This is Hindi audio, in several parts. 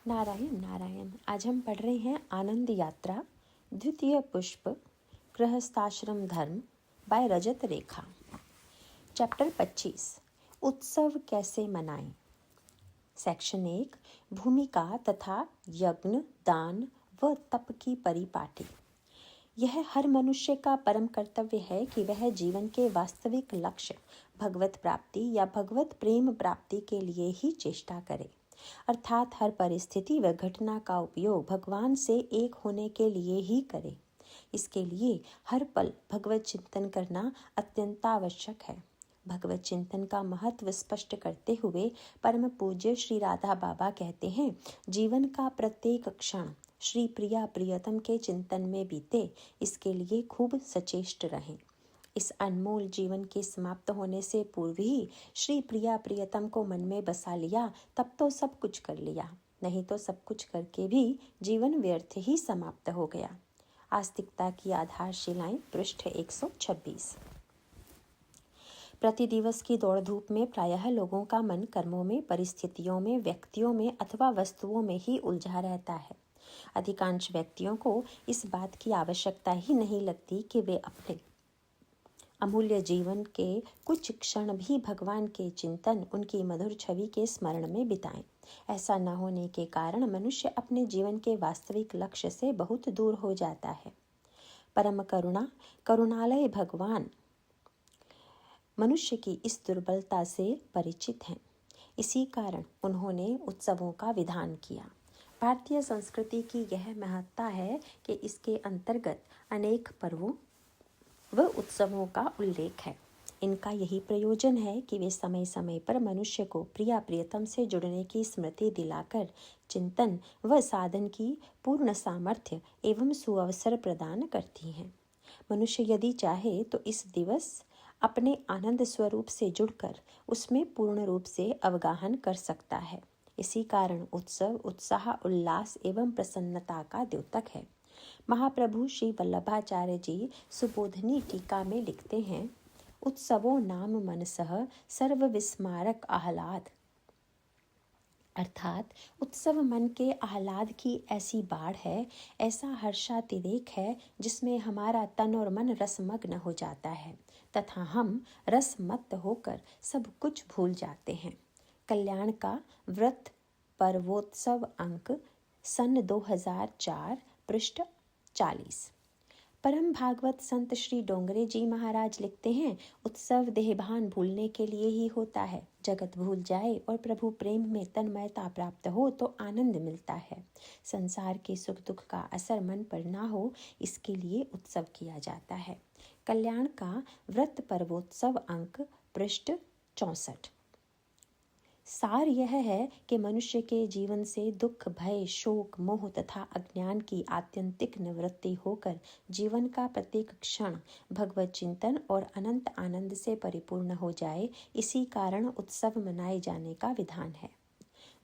नारायण नारायण। आज हम पढ़ रहे हैं आनंद यात्रा द्वितीय पुष्प गृहस्थाश्रम धर्म बाय रजत रेखा। चैप्टर 25 उत्सव कैसे मनाएं। सेक्शन 1 भूमिका तथा यज्ञ दान व तप की परिपाटी। यह हर मनुष्य का परम कर्तव्य है कि वह जीवन के वास्तविक लक्ष्य भगवत प्राप्ति या भगवत प्रेम प्राप्ति के लिए ही चेष्टा करे, अर्थात हर परिस्थिति व घटना का उपयोग भगवान से एक होने के लिए ही करे। इसके लिए हर पल भगवत चिंतन करना अत्यंत आवश्यक है। भगवत चिंतन का महत्व स्पष्ट करते हुए परम पूज्य श्री राधा बाबा कहते हैं, जीवन का प्रत्येक क्षण श्री प्रिया प्रियतम के चिंतन में बीते, इसके लिए खूब सचेष्ट रहें। इस अनमोल जीवन के समाप्त होने से पूर्व ही श्री प्रिया प्रियतम को मन में बसा लिया, तब तो सब कुछ कर लिया, नहीं तो सब कुछ करके भी जीवन व्यर्थ ही समाप्त हो गया। आस्तिकता की आधारशिलाएं, पृष्ठ 126। प्रति दिवस की दौड़ धूप में प्रायः लोगों का मन कर्मों में, परिस्थितियों में, व्यक्तियों में अथवा वस्तुओं में ही उलझा रहता है। अधिकांश व्यक्तियों को इस बात की आवश्यकता ही नहीं लगती कि वे अपने अमूल्य जीवन के कुछ क्षण भी भगवान के चिंतन, उनकी मधुर छवि के स्मरण में बिताएं। ऐसा न होने के कारण मनुष्य अपने जीवन के वास्तविक लक्ष्य से बहुत दूर हो जाता है। परम करुणालय भगवान मनुष्य की इस दुर्बलता से परिचित हैं। इसी कारण उन्होंने उत्सवों का विधान किया। भारतीय संस्कृति की यह महत्ता है कि इसके अंतर्गत अनेक पर्वों व उत्सवों का उल्लेख है। इनका यही प्रयोजन है कि वे समय समय पर मनुष्य को प्रिया प्रियतम से जुड़ने की स्मृति दिलाकर चिंतन व साधन की पूर्ण सामर्थ्य एवं सुअवसर प्रदान करती हैं। मनुष्य यदि चाहे तो इस दिवस अपने आनंद स्वरूप से जुड़कर उसमें पूर्ण रूप से अवगाहन कर सकता है। इसी कारण उत्सव उत्साह, उल्लास एवं प्रसन्नता का द्योतक है। महाप्रभु श्री वल्लभाचार्य जी सुबोधनी टीका में लिखते हैं, उत्सवो नाम मनसः सर्व विस्मारक आह्लाद, अर्थात उत्सव मन के आह्लाद की ऐसी बाढ़ है, ऐसा हर्षातिरेक है जिसमें हमारा तन और मन रसमग्न हो जाता है तथा हम रसमत्त होकर सब कुछ भूल जाते हैं। कल्याण का व्रत पर्वोत्सव अंक सन 2004 पृष्ठ 40। परम भागवत संत श्री डोंगरे जी महाराज लिखते हैं, उत्सव देहभान भूलने के लिए ही होता है। जगत भूल जाए और प्रभु प्रेम में तन्मयता प्राप्त हो तो आनंद मिलता है। संसार के सुख दुख का असर मन पर ना हो, इसके लिए उत्सव किया जाता है। कल्याण का व्रत पर्वोत्सव अंक पृष्ठ 64। सार यह है कि मनुष्य के जीवन से दुख, भय, शोक, मोह तथा अज्ञान की आत्यंतिक निवृत्ति होकर जीवन का प्रत्येक क्षण भगवत चिंतन और अनंत आनंद से परिपूर्ण हो जाए। इसी कारण उत्सव मनाए जाने का विधान है।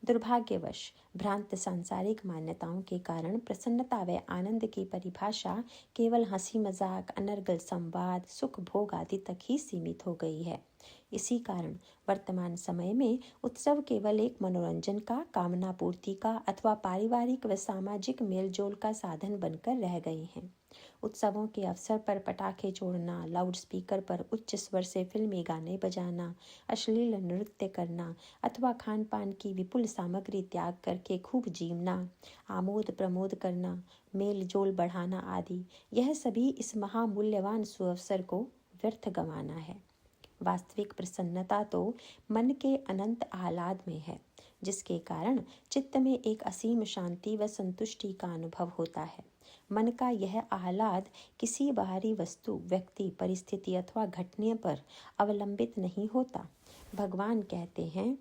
दुर्भाग्यवश भ्रांत सांसारिक मान्यताओं के कारण प्रसन्नता व आनंद की परिभाषा केवल हंसी मजाक, अनर्गल संवाद, सुख भोग आदि तक ही सीमित हो गई है। इसी कारण वर्तमान समय में उत्सव केवल एक मनोरंजन का, कामना पूर्ति का अथवा पारिवारिक व सामाजिक मेलजोल का साधन बनकर रह गए हैं। उत्सवों के अवसर पर पटाखे छोड़ना, लाउड स्पीकर पर उच्च स्वर से फिल्मी गाने बजाना, अश्लील नृत्य करना अथवा खान पान की विपुल सामग्री त्याग करके खूब जीवना, आमोद प्रमोद करना, मेल जोल बढ़ाना आदि, यह सभी इस महामूल्यवान सुअवसर को व्यर्थ गंवाना है। वास्तविक प्रसन्नता तो मन के अनंत आह्लाद में है, जिसके कारण चित्त में एक असीम शांति व संतुष्टि का अनुभव होता है। मन का यह आह्लाद किसी बाहरी वस्तु, व्यक्ति, परिस्थिति अथवा घटना पर अवलंबित नहीं होता। भगवान कहते हैं,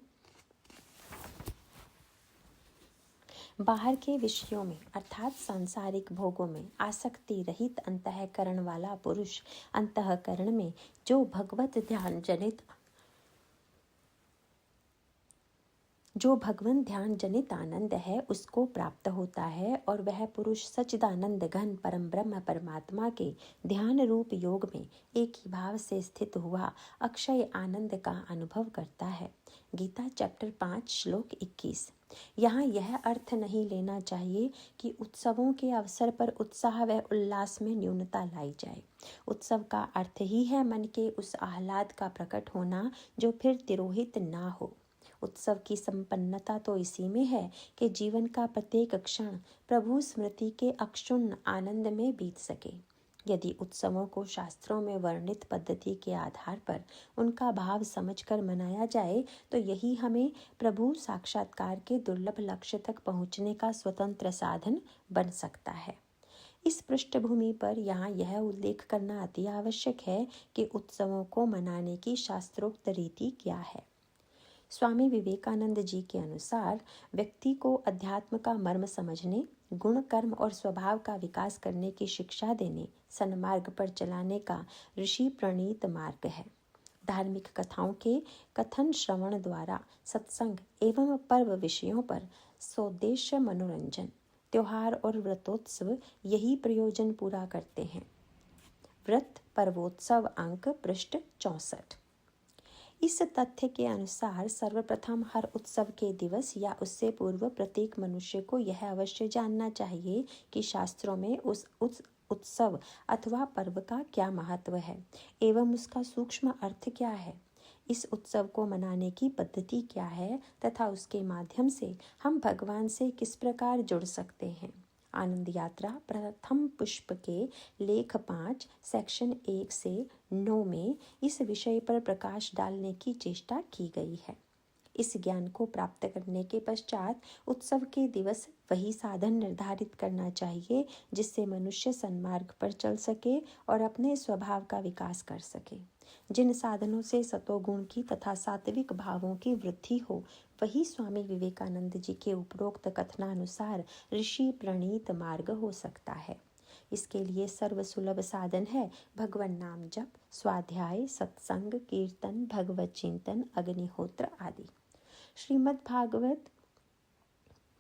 बाहर के विषयों में अर्थात सांसारिक भोगों में आसक्ति रहित अंतःकरण वाला पुरुष अंतःकरण में जो भगवत ध्यान जनित आनंद है उसको प्राप्त होता है और वह पुरुष सच्चिदानंद घन परम ब्रह्म परमात्मा के ध्यान रूप योग में एक ही भाव से स्थित हुआ अक्षय आनंद का अनुभव करता है। गीता चैप्टर 5 श्लोक 21। यहाँ यह अर्थ नहीं लेना चाहिए कि उत्सवों के अवसर पर उत्साह व उल्लास में न्यूनता लाई जाए। उत्सव का अर्थ ही है मन के उस आह्लाद का प्रकट होना जो फिर तिरोहित ना हो। उत्सव की संपन्नता तो इसी में है कि जीवन का प्रत्येक क्षण प्रभु स्मृति के अक्षुण्ण आनंद में बीत सके। यदि उत्सवों को शास्त्रों में वर्णित पद्धति के आधार पर उनका भाव समझकर मनाया जाए तो यही हमें प्रभु साक्षात्कार के दुर्लभ लक्ष्य तक पहुँचने का स्वतंत्र साधन बन सकता है। इस पृष्ठभूमि पर यहाँ यह उल्लेख करना अति आवश्यक है कि उत्सवों को मनाने की शास्त्रोक्त रीति क्या है। स्वामी विवेकानंद जी के अनुसार व्यक्ति को अध्यात्म का मर्म समझने, गुण कर्म और स्वभाव का विकास करने की शिक्षा देने, सन्मार्ग पर चलाने का ऋषि प्रणीत मार्ग है। धार्मिक कथाओं के कथन श्रवण द्वारा सत्संग एवं पर्व विषयों पर स्वोद्देश्य मनोरंजन, त्योहार और व्रतोत्सव यही प्रयोजन पूरा करते हैं। व्रत पर्वोत्सव अंक पृष्ठ 64। इस तथ्य के अनुसार सर्वप्रथम हर उत्सव के दिवस या उससे पूर्व प्रत्येक मनुष्य को यह अवश्य जानना चाहिए कि शास्त्रों में उस उत्सव अथवा पर्व का क्या महत्व है एवं उसका सूक्ष्म अर्थ क्या है। इस उत्सव को मनाने की पद्धति क्या है तथा उसके माध्यम से हम भगवान से किस प्रकार जुड़ सकते हैं। आनंद यात्रा प्रथम पुष्प के लेख 5 सेक्शन 1 से 9 में इस विषय पर प्रकाश डालने की चेष्टा की गई है। इस ज्ञान को प्राप्त करने के पश्चात उत्सव के दिवस वही साधन निर्धारित करना चाहिए जिससे मनुष्य सन्मार्ग पर चल सके और अपने स्वभाव का विकास कर सके। जिन साधनों से सतोगुण की तथा सात्विक भावों की वृद्धि हो वही स्वामी विवेकानंद जी के उपरोक्त कथनानुसार ऋषि प्रणीत मार्ग हो सकता है। इसके लिए सर्वसुलभ साधन है भगवान नाम जप, स्वाध्याय, सत्संग, कीर्तन, भगवत चिंतन, अग्निहोत्र आदि। श्रीमद् भागवत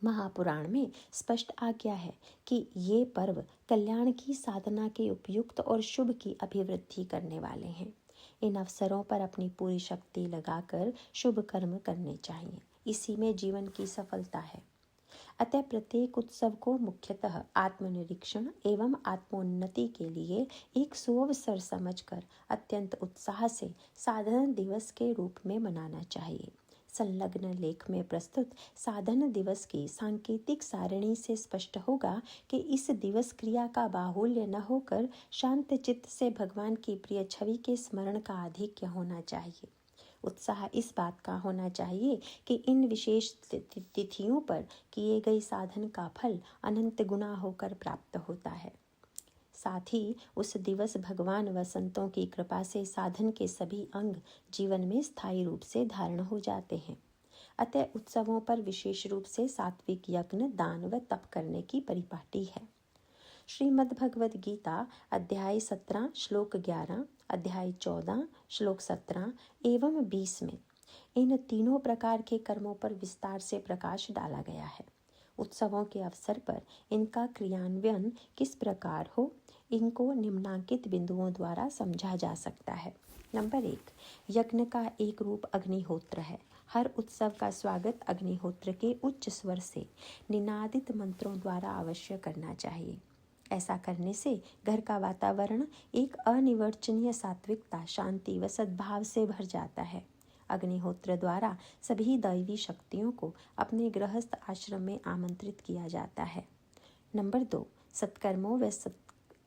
महापुराण में स्पष्ट आज्ञा है कि ये पर्व कल्याण की साधना के उपयुक्त और शुभ की अभिवृद्धि करने वाले हैं। इन अवसरों पर अपनी पूरी शक्ति लगाकर शुभ कर्म करने चाहिए। इसी में जीवन की सफलता है। अतः प्रत्येक उत्सव को मुख्यतः आत्मनिरीक्षण एवं आत्मोन्नति के लिए एक सुअवसर समझकर अत्यंत उत्साह से साधन दिवस के रूप में मनाना चाहिए। संलग्न लेख में प्रस्तुत साधन दिवस की सांकेतिक सारणी से स्पष्ट होगा कि इस दिवस क्रिया का बाहुल्य न होकर शांत चित्त से भगवान की प्रिय छवि के स्मरण का आधिक्य होना चाहिए। उत्साह इस बात का होना चाहिए कि इन विशेष तिथियों पर किए गए साधन का फल अनंत गुना होकर प्राप्त होता है। साथ ही उस दिवस भगवान व संतों की कृपा से साधन के सभी अंग जीवन में स्थायी रूप से धारण हो जाते हैं। अतः उत्सवों पर विशेष रूप से सात्विक यज्ञ, दान व तप करने की परिपाटी है। श्रीमद् भगवद गीता अध्याय 17 श्लोक 11, अध्याय 14 श्लोक 17 एवं 20 में इन तीनों प्रकार के कर्मों पर विस्तार से प्रकाश डाला गया है। उत्सवों के अवसर पर इनका क्रियान्वयन किस प्रकार हो, इनको निम्नांकित बिंदुओं द्वारा समझा जा सकता है। नंबर 1, यज्ञ का एक रूप अग्निहोत्र है। हर उत्सव का स्वागत अग्निहोत्र के उच्च स्वर से निनादित मंत्रों द्वारा अवश्य करना चाहिए। ऐसा करने से घर का वातावरण एक अनिर्वचनीय सात्विकता, शांति व सद्भाव से भर जाता है। अग्निहोत्र द्वारा सभी दैवी शक्तियों को अपने गृहस्थ आश्रम में आमंत्रित किया जाता है। नंबर 2, सत्कर्मों व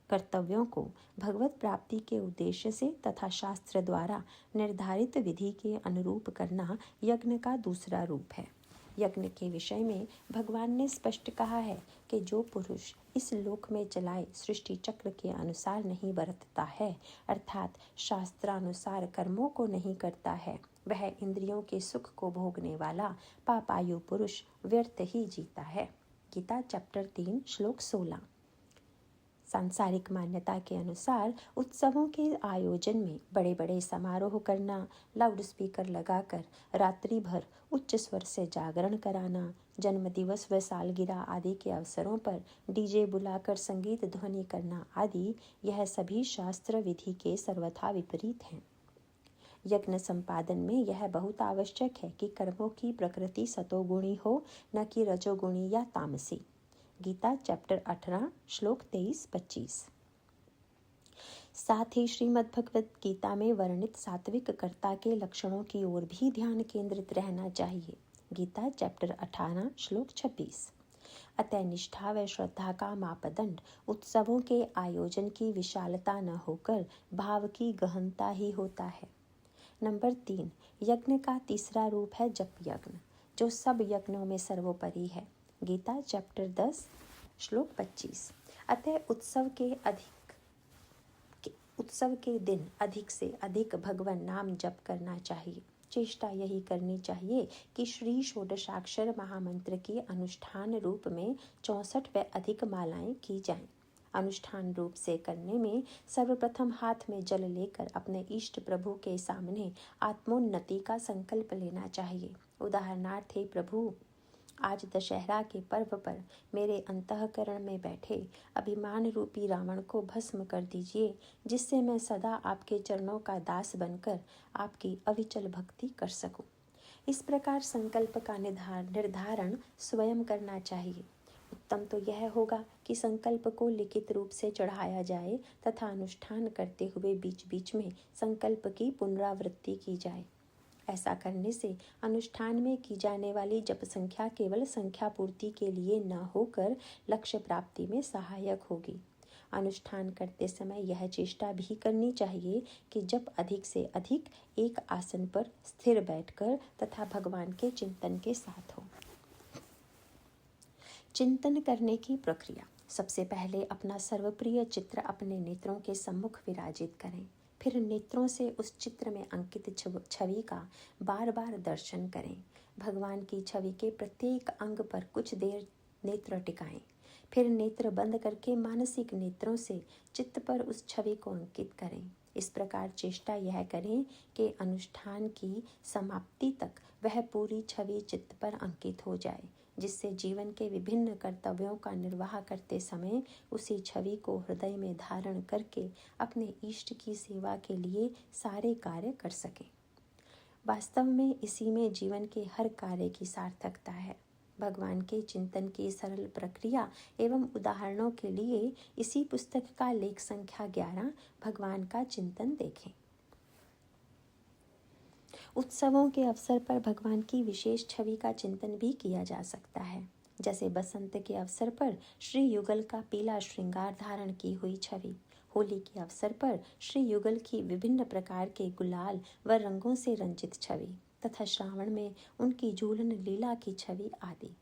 कर्तव्यों को भगवत प्राप्ति के उद्देश्य से तथा शास्त्र द्वारा निर्धारित विधि के अनुरूप करना यज्ञ का दूसरा रूप है। यज्ञ के विषय में भगवान ने स्पष्ट कहा है कि जो पुरुष इस लोक में चलाए सृष्टि चक्र के अनुसार नहीं बरतता है, अर्थात शास्त्रानुसार कर्मों को नहीं करता है, वह इंद्रियों के सुख को भोगने वाला पापायु पुरुष व्यर्थ ही जीता है। गीता चैप्टर 3 श्लोक 16। सांसारिक मान्यता के अनुसार उत्सवों के आयोजन में बड़े बड़े समारोह करना, लाउड स्पीकर लगाकर रात्रि भर उच्च स्वर से जागरण कराना, जन्मदिवस व सालगिरह आदि के अवसरों पर डीजे बुलाकर संगीत ध्वनि करना आदि, यह सभी शास्त्र विधि के सर्वथा विपरीत हैं। यज्ञ संपादन में यह बहुत आवश्यक है कि कर्मों की प्रकृति सतोगुणी हो, न कि रजोगुणी या तामसी। गीता चैप्टर 18 श्लोक 23-25। साथ ही श्रीमद् भगवद गीता में वर्णित सात्विक कर्ता के लक्षणों की ओर भी ध्यान केंद्रित रहना चाहिए। गीता चैप्टर 18 श्लोक 26। अतः निष्ठा व श्रद्धा का मापदंड उत्सवों के आयोजन की विशालता न होकर भाव की गहनता ही होता है। नंबर 3, यज्ञ का तीसरा रूप है जप यज्ञ, जो सब यज्ञों में सर्वोपरि है। गीता चैप्टर 10 श्लोक 25। अतः उत्सव के दिन अधिक से अधिक भगवान नाम जप करना चाहिए। चेष्टा यही करनी चाहिए कि श्री षोडशाक्षर महामंत्र की अनुष्ठान रूप में 64 व अधिक मालाएं की जाएं। अनुष्ठान रूप से करने में सर्वप्रथम हाथ में जल लेकर अपने इष्ट प्रभु के सामने आत्मोन्नति का संकल्प लेना चाहिए। उदाहरणार्थ, हे प्रभु, आज दशहरा के पर्व पर मेरे अंतःकरण में बैठे अभिमान रूपी रावण को भस्म कर दीजिए, जिससे मैं सदा आपके चरणों का दास बनकर आपकी अविचल भक्ति कर सकूं। इस प्रकार संकल्प का निर्धारण स्वयं करना चाहिए। उत्तम तो यह होगा कि संकल्प को लिखित रूप से चढ़ाया जाए तथा अनुष्ठान करते हुए बीच बीच में संकल्प की पुनरावृत्ति की जाए। ऐसा करने से अनुष्ठान में की जाने वाली जप संख्या केवल संख्या पूर्ति के लिए न होकर लक्ष्य प्राप्ति में सहायक होगी। अनुष्ठान करते समय यह चेष्टा भी करनी चाहिए कि जप अधिक से अधिक एक आसन पर स्थिर बैठकर तथा भगवान के चिंतन के साथ हो। चिंतन करने की प्रक्रिया। सबसे पहले अपना सर्वप्रिय चित्र अपने नेत्रों के सम्मुख विराजित करें। फिर नेत्रों से उस चित्र में अंकित छवि का बार बार दर्शन करें। भगवान की छवि के प्रत्येक अंग पर कुछ देर नेत्र टिकाएं। फिर नेत्र बंद करके मानसिक नेत्रों से चित्त पर उस छवि को अंकित करें। इस प्रकार चेष्टा यह करें कि अनुष्ठान की समाप्ति तक वह पूरी छवि चित्त पर अंकित हो जाए, जिससे जीवन के विभिन्न कर्तव्यों का निर्वाह करते समय उसी छवि को हृदय में धारण करके अपने इष्ट की सेवा के लिए सारे कार्य कर सकें। वास्तव में इसी में जीवन के हर कार्य की सार्थकता है। भगवान के चिंतन की सरल प्रक्रिया एवं उदाहरणों के लिए इसी पुस्तक का लेख संख्या 11 भगवान का चिंतन देखें। उत्सवों के अवसर पर भगवान की विशेष छवि का चिंतन भी किया जा सकता है, जैसे बसंत के अवसर पर श्री युगल का पीला श्रृंगार धारण की हुई छवि, होली के अवसर पर श्री युगल की विभिन्न प्रकार के गुलाल व रंगों से रंजित छवि तथा श्रावण में उनकी झूलन लीला की छवि आदि।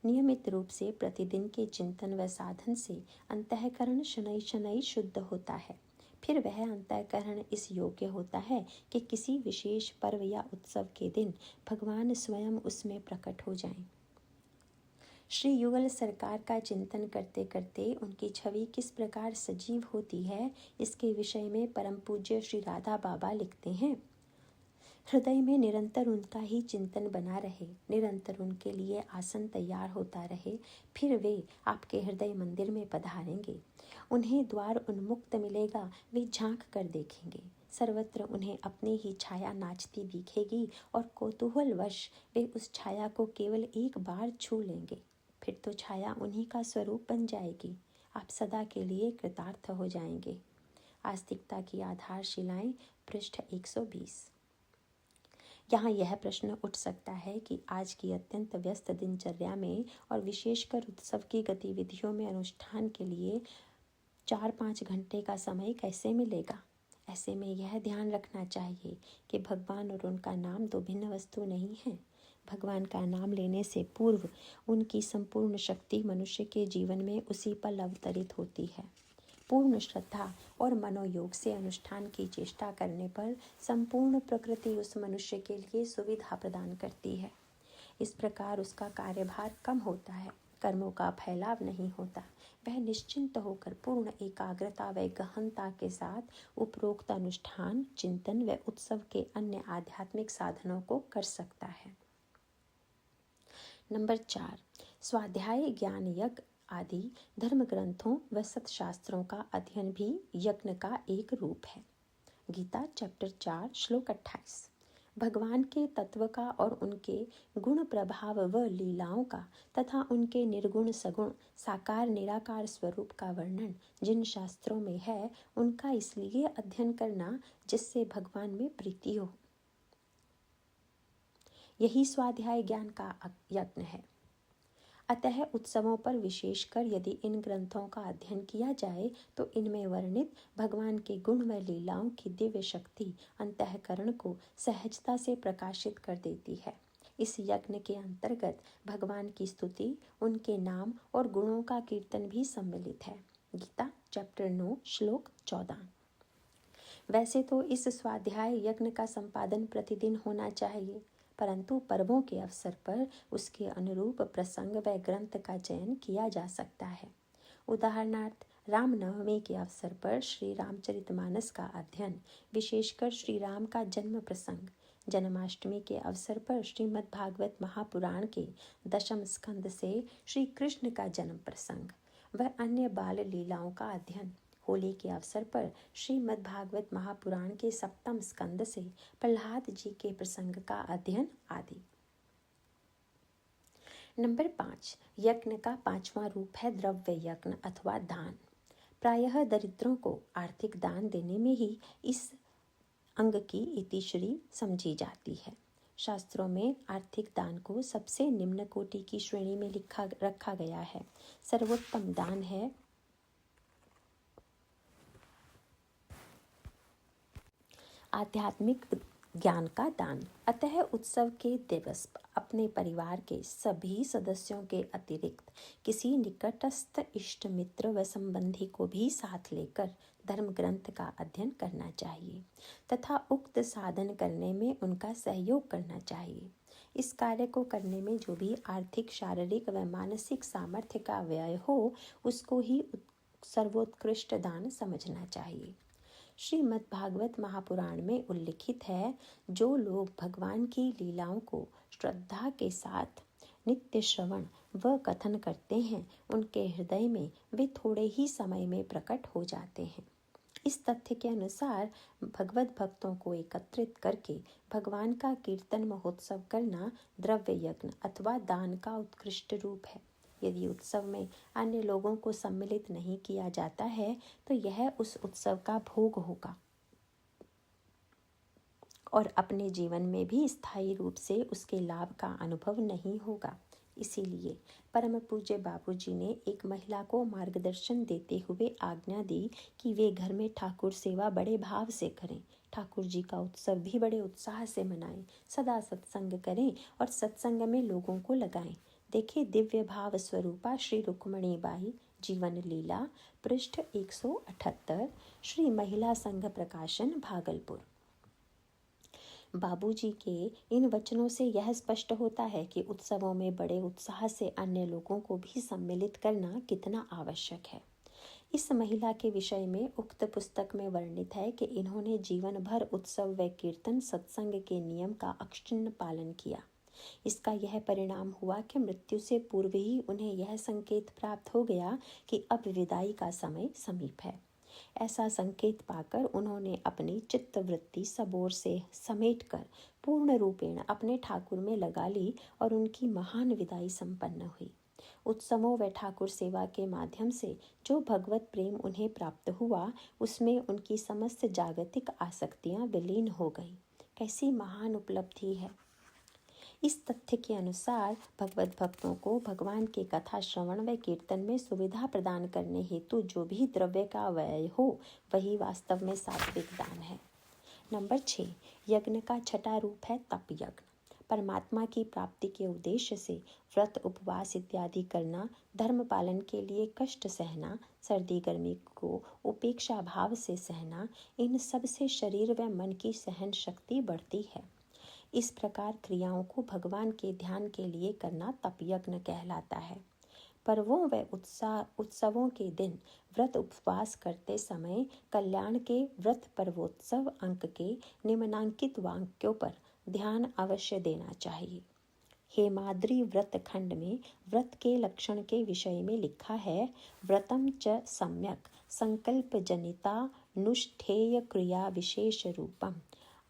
नियमित रूप से प्रतिदिन के चिंतन व साधन से अंतःकरण शनै शनै शुद्ध होता है। फिर वह अंतःकरण इस योग्य होता है कि किसी विशेष पर्व या उत्सव के दिन भगवान स्वयं उसमें प्रकट हो जाएं। श्री युगल सरकार का चिंतन करते करते उनकी छवि किस प्रकार सजीव होती है, इसके विषय में परम पूज्य श्री राधा बाबा लिखते हैं। हृदय में निरंतर उनका ही चिंतन बना रहे, निरंतर उनके लिए आसन तैयार होता रहे, फिर वे आपके हृदय मंदिर में पधारेंगे। उन्हें द्वार उन्मुक्त मिलेगा, वे झांक कर देखेंगे। सर्वत्र उन्हें अपनी ही छाया नाचती दिखेगी और कौतूहलवश वे उस छाया को केवल एक बार छू लेंगे। फिर तो छाया उन्हीं का स्वरूप बन जाएगी। आप सदा के लिए कृतार्थ हो जाएंगे। आस्तिकता की आधारशिलाएं, पृष्ठ 120। यहाँ यह प्रश्न उठ सकता है कि आज की अत्यंत व्यस्त दिनचर्या में और विशेषकर उत्सव की गतिविधियों में अनुष्ठान के लिए 4-5 घंटे का समय कैसे मिलेगा। ऐसे में यह ध्यान रखना चाहिए कि भगवान और उनका नाम दो भिन्न वस्तु नहीं है। भगवान का नाम लेने से पूर्व उनकी संपूर्ण शक्ति मनुष्य के जीवन में उसी पल अवतरित होती है। पूर्ण श्रद्धा और मनोयोग से अनुष्ठान की चेष्टा करने पर संपूर्ण प्रकृति उस मनुष्य के लिए सुविधा प्रदान करती है। इस प्रकार उसका कार्यभार कम होता है, कर्मों का फैलाव नहीं होता। वह निश्चिंत होकर पूर्ण एकाग्रता व गहनता के साथ उपरोक्त अनुष्ठान, चिंतन व उत्सव के अन्य आध्यात्मिक साधनों को कर सकता है। नंबर 4, स्वाध्याय, ज्ञान यज्ञ आदि धर्म ग्रंथों व सत्शास्त्रों का अध्ययन भी यज्ञ का एक रूप है। गीता चैप्टर 4 श्लोक 28। भगवान के तत्व का और उनके गुण प्रभाव व लीलाओं का तथा उनके निर्गुण सगुण साकार निराकार स्वरूप का वर्णन जिन शास्त्रों में है, उनका इसलिए अध्ययन करना जिससे भगवान में प्रीति हो। यही स्वाध्याय ज्ञान का यज्ञ है। अतः उत्सवों पर विशेषकर यदि इन ग्रंथों का अध्ययन किया जाए तो इनमें वर्णित भगवान के गुण व लीलाओं की दिव्य शक्ति अंतःकरण को सहजता से प्रकाशित कर देती है। इस यज्ञ के अंतर्गत भगवान की स्तुति, उनके नाम और गुणों का कीर्तन भी सम्मिलित है। गीता चैप्टर 9 श्लोक 14। वैसे तो इस स्वाध्याय यज्ञ का संपादन प्रतिदिन होना चाहिए, परंतु पर्वों के अवसर पर उसके अनुरूप प्रसंग व ग्रंथ का चयन किया जा सकता है। उदाहरणार्थ, रामनवमी के अवसर पर श्री रामचरितमानस का अध्ययन, विशेषकर श्री राम का जन्म प्रसंग, जन्माष्टमी के अवसर पर श्रीमद् भागवत महापुराण के 10वें स्कंद से श्री कृष्ण का जन्म प्रसंग व अन्य बाल लीलाओं का अध्ययन, होली के अवसर पर श्रीमद् भागवत महापुराण के 7वें स्कंद से प्रहलाद जी के प्रसंग का अध्ययन आदि। नंबर 5, यज्ञ का 5वां रूप है द्रव्य यज्ञ अथवा दान। प्रायः दरिद्रों को आर्थिक दान देने में ही इस अंग की इतिश्री समझी जाती है। शास्त्रों में आर्थिक दान को सबसे निम्न कोटि की श्रेणी में रखा गया है। सर्वोत्तम दान है आध्यात्मिक ज्ञान का दान। अतः उत्सव के दिवस अपने परिवार के सभी सदस्यों के अतिरिक्त किसी निकटस्थ इष्ट मित्र व संबंधी को भी साथ लेकर धर्म ग्रंथ का अध्ययन करना चाहिए तथा उक्त साधन करने में उनका सहयोग करना चाहिए। इस कार्य को करने में जो भी आर्थिक, शारीरिक व मानसिक सामर्थ्य का व्यय हो, उसको ही सर्वोत्कृष्ट दान समझना चाहिए। श्रीमद् भागवत महापुराण में उल्लिखित है, जो लोग भगवान की लीलाओं को श्रद्धा के साथ नित्य श्रवण व कथन करते हैं, उनके हृदय में वे थोड़े ही समय में प्रकट हो जाते हैं। इस तथ्य के अनुसार भगवत भक्तों को एकत्रित करके भगवान का कीर्तन महोत्सव करना द्रव्य यज्ञ अथवा दान का उत्कृष्ट रूप है। यदि उत्सव में अन्य लोगों को सम्मिलित नहीं किया जाता है तो यह उस उत्सव का भोग होगा और अपने जीवन में भी स्थायी रूप से उसके लाभ का अनुभव नहीं होगा। इसीलिए परम पूज्य बाबूजी ने एक महिला को मार्गदर्शन देते हुए आज्ञा दी कि वे घर में ठाकुर सेवा बड़े भाव से करें, ठाकुर जी का उत्सव भी बड़े उत्साह से मनाएं, सदा सत्संग करें और सत्संग में लोगों को लगाएं। देखे दिव्य भाव स्वरूपा श्री रुक्मणी बाई जीवन लीला, पृष्ठ 178, श्री महिला संघ प्रकाशन, भागलपुर। बाबूजी के इन वचनों से यह स्पष्ट होता है कि उत्सवों में बड़े उत्साह से अन्य लोगों को भी सम्मिलित करना कितना आवश्यक है। इस महिला के विषय में उक्त पुस्तक में वर्णित है कि इन्होंने जीवन भर उत्सव व कीर्तन सत्संग के नियम का अक्षुण्ण पालन किया। इसका यह परिणाम हुआ कि मृत्यु से पूर्व ही उन्हें यह संकेत प्राप्त हो गया कि अब विदाई का समय समीप है। ऐसा संकेत पाकर उन्होंने अपनी चित्तवृत्ति सबोर से समेटकर पूर्ण रूपेण अपने ठाकुर में लगा ली और उनकी महान विदाई संपन्न हुई। उत्सवों व ठाकुर सेवा के माध्यम से जो भगवत प्रेम उन्हें प्राप्त हुआ, उसमें उनकी समस्त जागतिक आसक्तियां विलीन हो गई। कैसी महान उपलब्धि है। इस तथ्य के अनुसार भगवत भक्तों को भगवान के कथा श्रवण व कीर्तन में सुविधा प्रदान करने हेतु जो भी द्रव्य का व्यय हो, वही वास्तव में सात्विक दान है। नंबर 6, यज्ञ का छठा रूप है तप यज्ञ। परमात्मा की प्राप्ति के उद्देश्य से व्रत, उपवास इत्यादि करना, धर्म पालन के लिए कष्ट सहना, सर्दी गर्मी को उपेक्षा भाव से सहना, इन सब से शरीर व मन की सहन शक्ति बढ़ती है। इस प्रकार क्रियाओं को भगवान के ध्यान के लिए करना तप यज्ञ कहलाता है। पर्वों व उत्सवों के दिन व्रत उपवास करते समय कल्याण के व्रत पर्वोत्सव अंक के निम्नांकित वाक्यों पर ध्यान अवश्य देना चाहिए। हेमाद्री व्रत खंड में व्रत के लक्षण के विषय में लिखा है, व्रतम च सम्यक संकल्प जनिता नुष्ठेय क्रिया विशेष रूपम,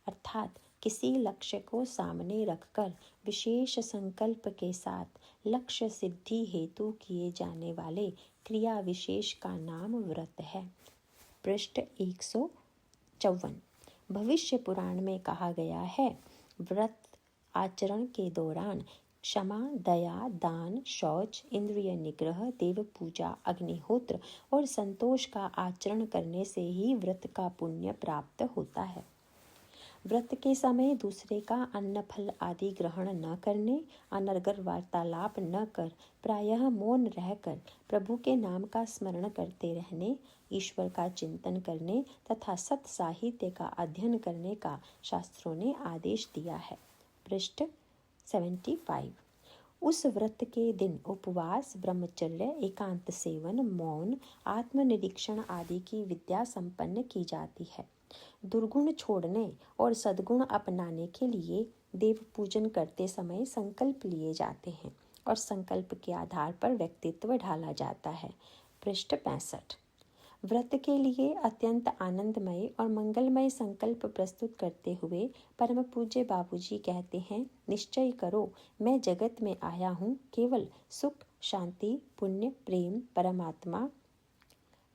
अर्थात किसी लक्ष्य को सामने रखकर विशेष संकल्प के साथ लक्ष्य सिद्धि हेतु किए जाने वाले क्रिया विशेष का नाम व्रत है। पृष्ठ 154। भविष्य पुराण में कहा गया है, व्रत आचरण के दौरान क्षमा, दया, दान, शौच, इंद्रिय निग्रह, देव पूजा, अग्निहोत्र और संतोष का आचरण करने से ही व्रत का पुण्य प्राप्त होता है। व्रत के समय दूसरे का अन्न फल आदि ग्रहण न करने, अनर्गल वार्तालाप न कर, प्रायः मौन रहकर प्रभु के नाम का स्मरण करते रहने, ईश्वर का चिंतन करने तथा सत साहित्य का अध्ययन करने का शास्त्रों ने आदेश दिया है। पृष्ठ 75। उस व्रत के दिन उपवास, ब्रह्मचर्य, एकांत सेवन, मौन, आत्मनिरीक्षण आदि की विद्या संपन्न की जाती है। दुर्गुण छोड़ने और सद्गुण अपनाने के लिए देव पूजन करते समय संकल्प लिए जाते हैं और संकल्प के आधार पर व्यक्तित्व ढाला जाता है। पृष्ठ 65। व्रत के लिए अत्यंत आनंदमय और मंगलमय संकल्प प्रस्तुत करते हुए परम पूज्य बाबूजी कहते हैं, निश्चय करो मैं जगत में आया हूँ केवल सुख, शांति, पुण्य, प्रेम, परमात्मा,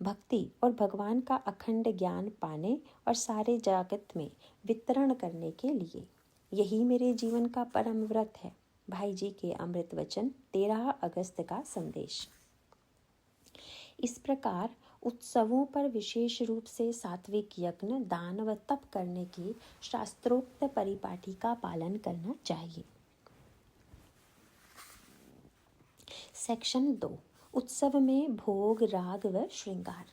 भक्ति और भगवान का अखंड ज्ञान पाने और सारे जगत में वितरण करने के लिए। यही मेरे जीवन का परम व्रत है। भाई जी के अमृत वचन, 13 अगस्त का संदेश। इस प्रकार उत्सवों पर विशेष रूप से सात्विक यज्ञ, दान व तप करने की शास्त्रोक्त परिपाटी का पालन करना चाहिए। सेक्शन 2। उत्सव में भोग, राग व श्रृंगार।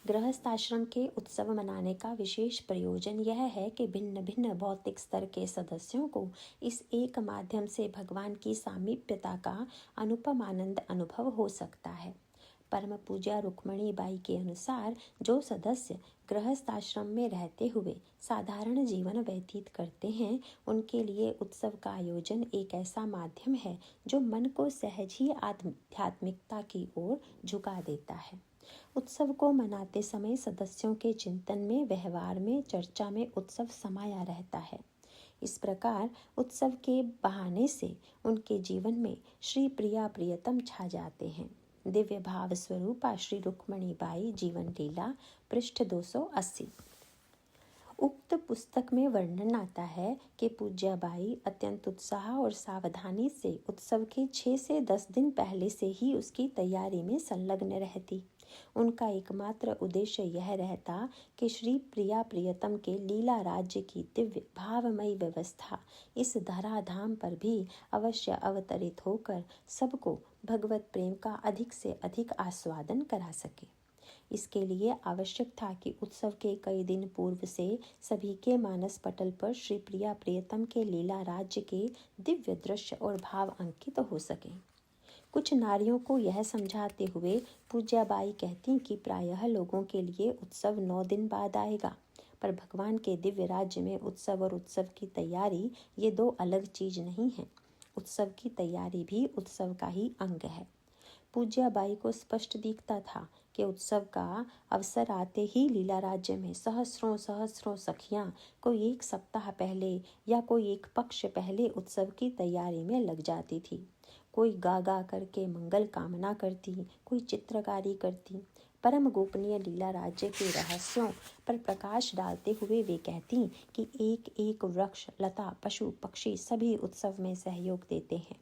गृहस्थाश्रम के उत्सव मनाने का विशेष प्रयोजन यह है कि भिन्न भिन्न भौतिक स्तर के सदस्यों को इस एक माध्यम से भगवान की सामीप्यता का अनुपम आनंद अनुभव हो सकता है। परम पूज्या रुक्मणी बाई के अनुसार जो सदस्य गृहस्थाश्रम में रहते हुए साधारण जीवन व्यतीत करते हैं, उनके लिए उत्सव का आयोजन एक ऐसा माध्यम है जो मन को सहज ही आध्यात्मिकता की ओर झुका देता है। उत्सव को मनाते समय सदस्यों के चिंतन में, व्यवहार में, चर्चा में उत्सव समाया रहता है। इस प्रकार उत्सव के बहाने से उनके जीवन में श्री प्रिया प्रियतम छा जाते हैं। दिव्य भाव स्वरूपा श्री रुक्मणी बाई जीवन लीला, पृष्ठ 280। उक्त पुस्तक में वर्णन आता है कि पूज्याबाई अत्यंत उत्साह और सावधानी से उत्सव के 6 से 10 दिन पहले से ही उसकी तैयारी में संलग्न रहती। उनका एकमात्र उद्देश्य यह रहता कि श्री प्रिया प्रियतम के लीला राज्य की दिव्य भावमयी व्यवस्था इस धराधाम पर भी अवश्य अवतरित होकर सबको भगवत प्रेम का अधिक से अधिक आस्वादन करा सके। इसके लिए आवश्यक था कि उत्सव के कई दिन पूर्व से सभी के मानस पटल पर श्री प्रिया प्रियतम के लीला राज्य के दिव्य दृश्य और भाव अंकित हो सके। कुछ नारियों को यह समझाते हुए पूज्याबाई कहती कि प्रायः लोगों के लिए उत्सव 9 दिन बाद आएगा, पर भगवान के दिव्य राज्य में उत्सव और उत्सव की तैयारी ये 2 अलग चीज नहीं है। उत्सव की तैयारी भी उत्सव का ही अंग है। पूज्याबाई को स्पष्ट दिखता था कि उत्सव का अवसर आते ही लीला राज्य में सहस्रों सहस्रों सखियां कोई 1 सप्ताह पहले या कोई 1 पक्ष पहले उत्सव की तैयारी में लग जाती थी। कोई गा गा करके मंगल कामना करती, कोई चित्रकारी करती। परम गोपनीय लीला राज्य के रहस्यों पर प्रकाश डालते हुए वे कहती कि एक एक वृक्ष, लता, पशु, पक्षी सभी उत्सव में सहयोग देते हैं।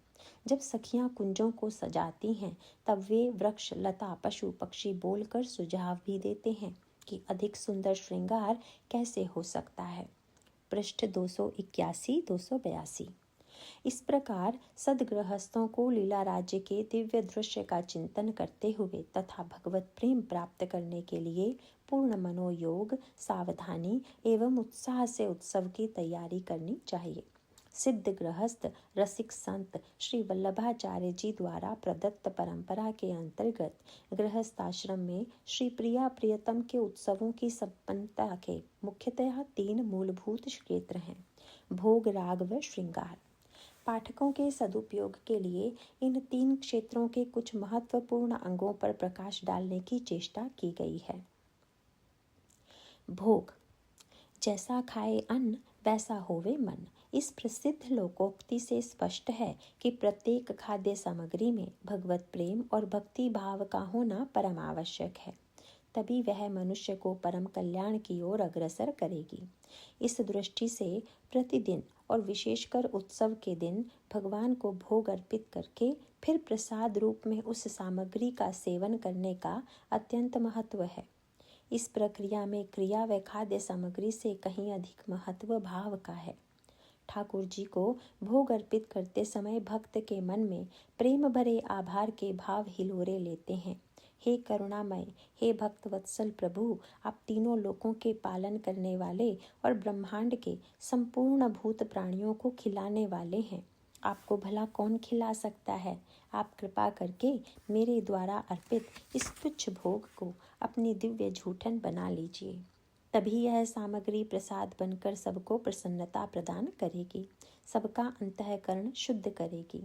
जब सखियां कुंजों को सजाती हैं, तब वे वृक्ष, लता, पशु, पक्षी बोलकर सुझाव भी देते हैं कि अधिक सुंदर श्रृंगार कैसे हो सकता है। पृष्ठ 281-282। इस प्रकार सदगृहस्थों को लीला राज्य के दिव्य दृश्य का चिंतन करते हुए तथा भगवत प्रेम प्राप्त करने के लिए पूर्ण मनोयोग, सावधानी एवं उत्साह से उत्सव की तैयारी करनी चाहिए। सिद्ध गृहस्थ रसिक संत श्री वल्लभाचार्य जी द्वारा प्रदत्त परंपरा के अंतर्गत गृहस्थाश्रम में श्री प्रिया प्रियतम के उत्सवों की संपन्नता के मुख्यतः 3 मूलभूत क्षेत्र हैं: भोग, राग व श्रृंगार। पाठकों के सदुपयोग के लिए इन 3 क्षेत्रों के कुछ महत्वपूर्ण अंगों पर प्रकाश डालने की चेष्टा की गई है। भोग। जैसा खाए अन्न वैसा होवे मन। इस प्रसिद्ध लोकोक्ति से स्पष्ट है कि प्रत्येक खाद्य सामग्री में भगवत प्रेम और भक्ति भाव का होना परम आवश्यक है, तभी वह मनुष्य को परम कल्याण की ओर अग्रसर करेगी। इस दृष्टि से प्रतिदिन और विशेषकर उत्सव के दिन भगवान को भोग अर्पित करके फिर प्रसाद रूप में उस सामग्री का सेवन करने का अत्यंत महत्व है। इस प्रक्रिया में क्रिया व खाद्य सामग्री से कहीं अधिक महत्व भाव का है। ठाकुर जी को भोग अर्पित करते समय भक्त के मन में प्रेम भरे आभार के भाव हिलोरे लेते हैं। हे करुणामय, हे भक्त वत्सल प्रभु, आप तीनों लोकों के पालन करने वाले और ब्रह्मांड के संपूर्ण भूत प्राणियों को खिलाने वाले हैं। आपको भला कौन खिला सकता है? आप कृपा करके मेरे द्वारा अर्पित इस तुच्छ भोग को अपनी दिव्य झूठन बना लीजिए, तभी यह सामग्री प्रसाद बनकर सबको प्रसन्नता प्रदान करेगी, सबका अंतःकरण शुद्ध करेगी।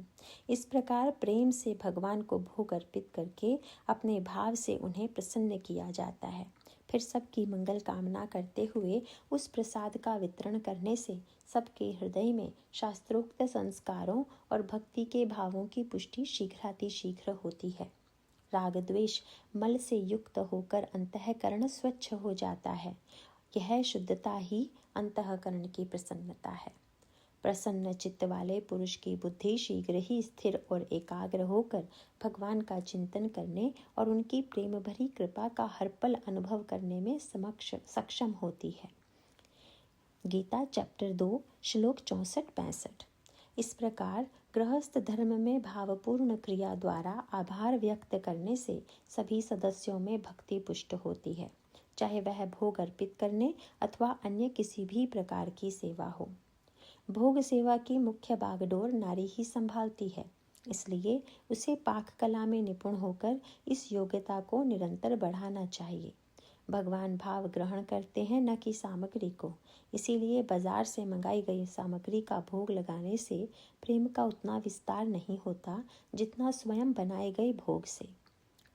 इस प्रकार प्रेम से भगवान को भोग अर्पित करके अपने भाव से उन्हें प्रसन्न किया जाता है। फिर सबकी मंगल कामना करते हुए उस प्रसाद का वितरण करने से सबके हृदय में शास्त्रोक्त संस्कारों और भक्ति के भावों की पुष्टि शीघ्रातिशीघ्र होती है। राग द्वेष मल से युक्त होकर अंतःकरण स्वच्छ हो जाता है। यह शुद्धता ही अंतःकरण की प्रसन्नता है। प्रसन्न चित्त वाले पुरुष की बुद्धि शीघ्र ही स्थिर और एकाग्र होकर भगवान का चिंतन करने और उनकी प्रेम भरी कृपा का हर पल अनुभव करने में सक्षम होती है। गीता चैप्टर 2 श्लोक 64-65। इस प्रकार गृहस्थ धर्म में भावपूर्ण क्रिया द्वारा आभार व्यक्त करने से सभी सदस्यों में भक्ति पुष्ट होती है, चाहे वह भोग अर्पित करने अथवा अन्य किसी भी प्रकार की सेवा हो। भोग सेवा की मुख्य बागडोर नारी ही संभालती है, इसलिए उसे पाक कला में निपुण होकर इस योग्यता को निरंतर बढ़ाना चाहिए। भगवान भाव ग्रहण करते हैं, न कि सामग्री को। इसीलिए बाजार से मंगाई गई सामग्री का भोग लगाने से प्रेम का उतना विस्तार नहीं होता जितना स्वयं बनाए गए भोग से।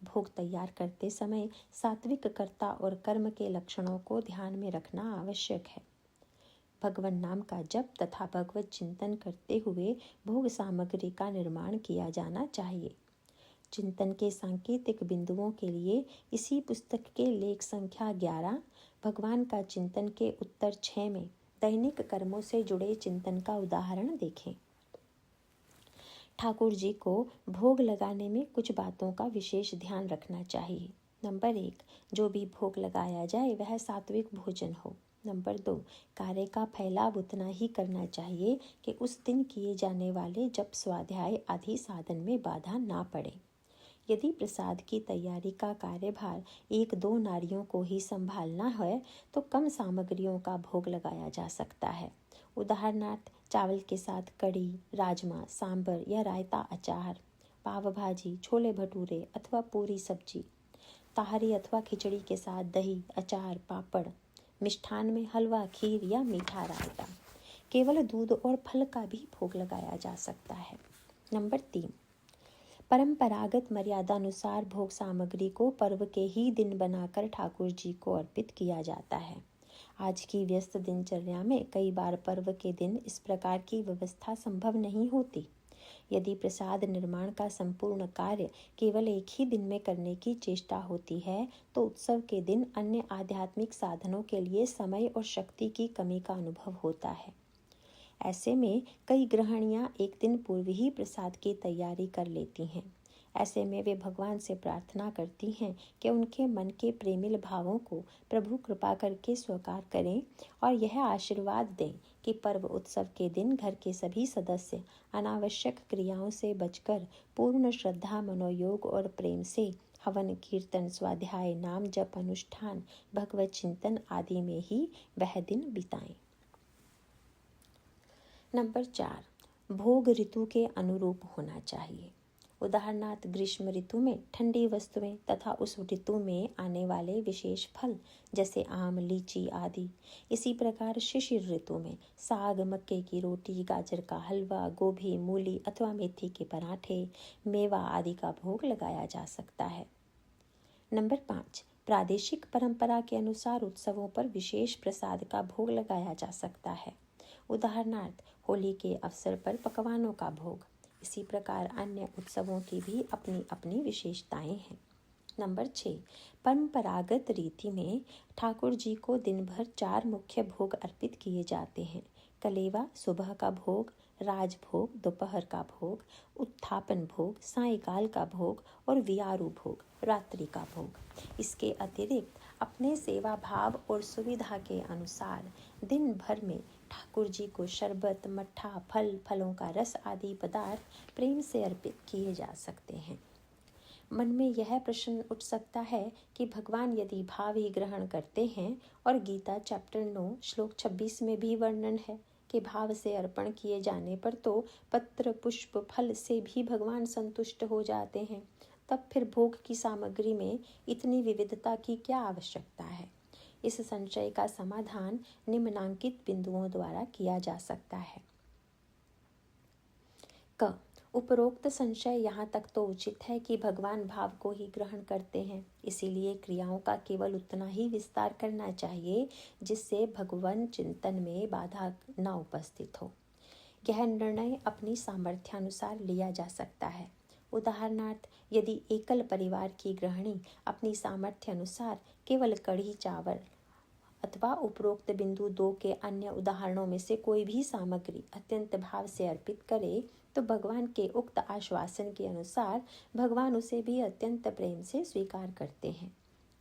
भोग तैयार करते समय सात्विक कर्ता और कर्म के लक्षणों को ध्यान में रखना आवश्यक है। भगवान नाम का जप तथा भगवत चिंतन करते हुए भोग सामग्री का निर्माण किया जाना चाहिए। चिंतन के सांकेतिक बिंदुओं के लिए इसी पुस्तक के लेख संख्या 11 भगवान का चिंतन के उत्तर 6 में दैनिक कर्मों से जुड़े चिंतन का उदाहरण देखें। ठाकुर जी को भोग लगाने में कुछ बातों का विशेष ध्यान रखना चाहिए। नंबर 1, जो भी भोग लगाया जाए वह सात्विक भोजन हो। नंबर 2, कार्य का फैलाव उतना ही करना चाहिए कि उस दिन किए जाने वाले जप स्वाध्याय आदि साधन में बाधा ना पड़े। यदि प्रसाद की तैयारी का कार्यभार 1-2 नारियों को ही संभालना है तो कम सामग्रियों का भोग लगाया जा सकता है। उदाहरणार्थ चावल के साथ कड़ी, राजमा, सांबर या रायता, अचार, पाव भाजी, छोले भटूरे अथवा पूरी सब्जी, ताहरी अथवा खिचड़ी के साथ दही, अचार, पापड़, मिष्ठान में हलवा, खीर या मीठा रायता। केवल दूध और फल का भी भोग लगाया जा सकता है। नंबर 3, परंपरागत मर्यादानुसार भोग सामग्री को पर्व के ही दिन बनाकर ठाकुर जी को अर्पित किया जाता है। आज की व्यस्त दिनचर्या में कई बार पर्व के दिन इस प्रकार की व्यवस्था संभव नहीं होती। यदि प्रसाद निर्माण का संपूर्ण कार्य केवल एक ही दिन में करने की चेष्टा होती है तो उत्सव के दिन अन्य आध्यात्मिक साधनों के लिए समय और शक्ति की कमी का अनुभव होता है। ऐसे में कई गृहिणियां एक दिन पूर्व ही प्रसाद की तैयारी कर लेती हैं। ऐसे में वे भगवान से प्रार्थना करती हैं कि उनके मन के प्रेमिल भावों को प्रभु कृपा करके स्वीकार करें और यह आशीर्वाद दें कि पर्व उत्सव के दिन घर के सभी सदस्य अनावश्यक क्रियाओं से बचकर पूर्ण श्रद्धा, मनोयोग और प्रेम से हवन, कीर्तन, स्वाध्याय, नाम जप, अनुष्ठान, भगवत चिंतन आदि में ही वह दिन बिताएं। नंबर 4, भोग ऋतु के अनुरूप होना चाहिए। उदाहरणार्थ ग्रीष्म ऋतु में ठंडी वस्तुएं तथा उस ऋतु में आने वाले विशेष फल जैसे आम, लीची आदि। इसी प्रकार शिशिर ऋतु में साग, मक्के की रोटी, गाजर का हलवा, गोभी, मूली अथवा मेथी के पराठे, मेवा आदि का भोग लगाया जा सकता है। नंबर 5, प्रादेशिक परंपरा के अनुसार उत्सवों पर विशेष प्रसाद का भोग लगाया जा सकता है। उदाहरणार्थ, होली के अवसर पर पकवानों का भोग। इसी प्रकार अन्य उत्सवों की भी अपनी अपनी विशेषताएं हैं। नंबर 6, परंपरागत रीति में ठाकुर जी को दिन भर 4 मुख्य भोग अर्पित किए जाते हैं। कलेवा सुबह का भोग, राजभोग दोपहर का भोग, उत्थापन भोग सायंकाल का भोग और वियारू भोग रात्रि का भोग। इसके अतिरिक्त अपने सेवा भाव और सुविधा के अनुसार दिन भर में ठाकुर जी को शरबत, मट्ठा, फलों का रस आदि पदार्थ प्रेम से अर्पित किए जा सकते हैं। मन में यह प्रश्न उठ सकता है कि भगवान यदि भाव ही ग्रहण करते हैं, और गीता चैप्टर 9 श्लोक 26 में भी वर्णन है कि भाव से अर्पण किए जाने पर तो पत्र, पुष्प, फल से भी भगवान संतुष्ट हो जाते हैं, तब फिर भोग की सामग्री में इतनी विविधता की क्या आवश्यकता है। इस संशय का समाधान निम्नांकित बिंदुओं द्वारा किया जा सकता है। क, उपरोक्त संशय यहाँ तक तो उचित है कि भगवान भाव को ही ग्रहण करते हैं, इसीलिए क्रियाओं का केवल उतना ही विस्तार करना चाहिए जिससे भगवान चिंतन में बाधा न उपस्थित हो। यह निर्णय अपनी सामर्थ्यानुसार लिया जा सकता है। उदाहरणार्थ, यदि एकल परिवार की गृहिणी अपनी सामर्थ्य अनुसार केवल कढ़ी चावल अथवा उपरोक्त बिंदु 2 के अन्य उदाहरणों में से कोई भी सामग्री अत्यंत भाव से अर्पित करे, तो भगवान के उक्त आश्वासन के अनुसार भगवान उसे भी अत्यंत प्रेम से स्वीकार करते हैं।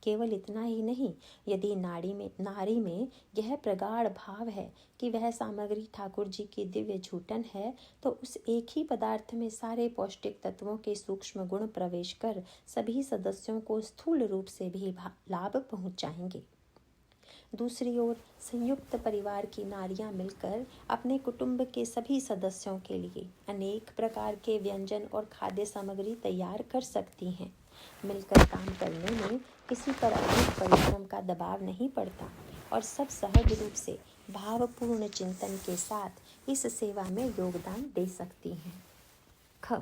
केवल इतना ही नहीं, यदि नारी में यह प्रगाढ़ भाव है कि वह सामग्री ठाकुर जी की दिव्य झूठन है, तो उस एक ही पदार्थ में सारे पौष्टिक तत्वों के सूक्ष्म गुण प्रवेश कर सभी सदस्यों को स्थूल रूप से भी लाभ पहुंचाएंगे। दूसरी ओर संयुक्त परिवार की नारियां मिलकर अपने कुटुंब के सभी सदस्यों के लिए अनेक प्रकार के व्यंजन और खाद्य सामग्री तैयार कर सकती हैं। मिलकर काम करने में किसी पर अधिक परिश्रम का दबाव नहीं पड़ता और सब सहज रूप से भावपूर्ण चिंतन के साथ इस सेवा में योगदान दे सकती हैं। ख,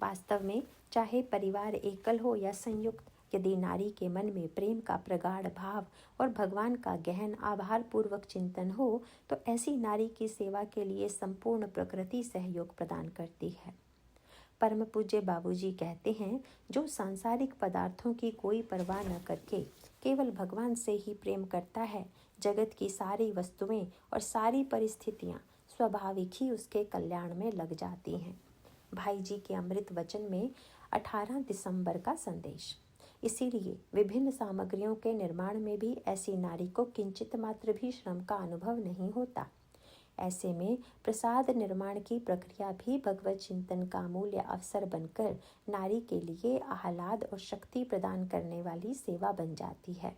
वास्तव में चाहे परिवार एकल हो या संयुक्त, यदि नारी के मन में प्रेम का प्रगाढ़ भाव और भगवान का गहन आभार पूर्वक चिंतन हो, तो ऐसी नारी की सेवा के लिए संपूर्ण प्रकृति सहयोग प्रदान करती है। परम पूज्य बाबूजी कहते हैं, जो सांसारिक पदार्थों की कोई परवाह न करके केवल भगवान से ही प्रेम करता है, जगत की सारी वस्तुएं और सारी परिस्थितियां स्वाभाविक ही उसके कल्याण में लग जाती हैं। भाई जी के अमृत वचन में 18 दिसंबर का संदेश। इसीलिए विभिन्न सामग्रियों के निर्माण में भी ऐसी नारी को किंचित मात्र भी श्रम का अनुभव नहीं होता। ऐसे में प्रसाद निर्माण की प्रक्रिया भी भगवत चिंतन का मूल्य अवसर बनकर नारी के लिए आह्लाद और शक्ति प्रदान करने वाली सेवा बन जाती है।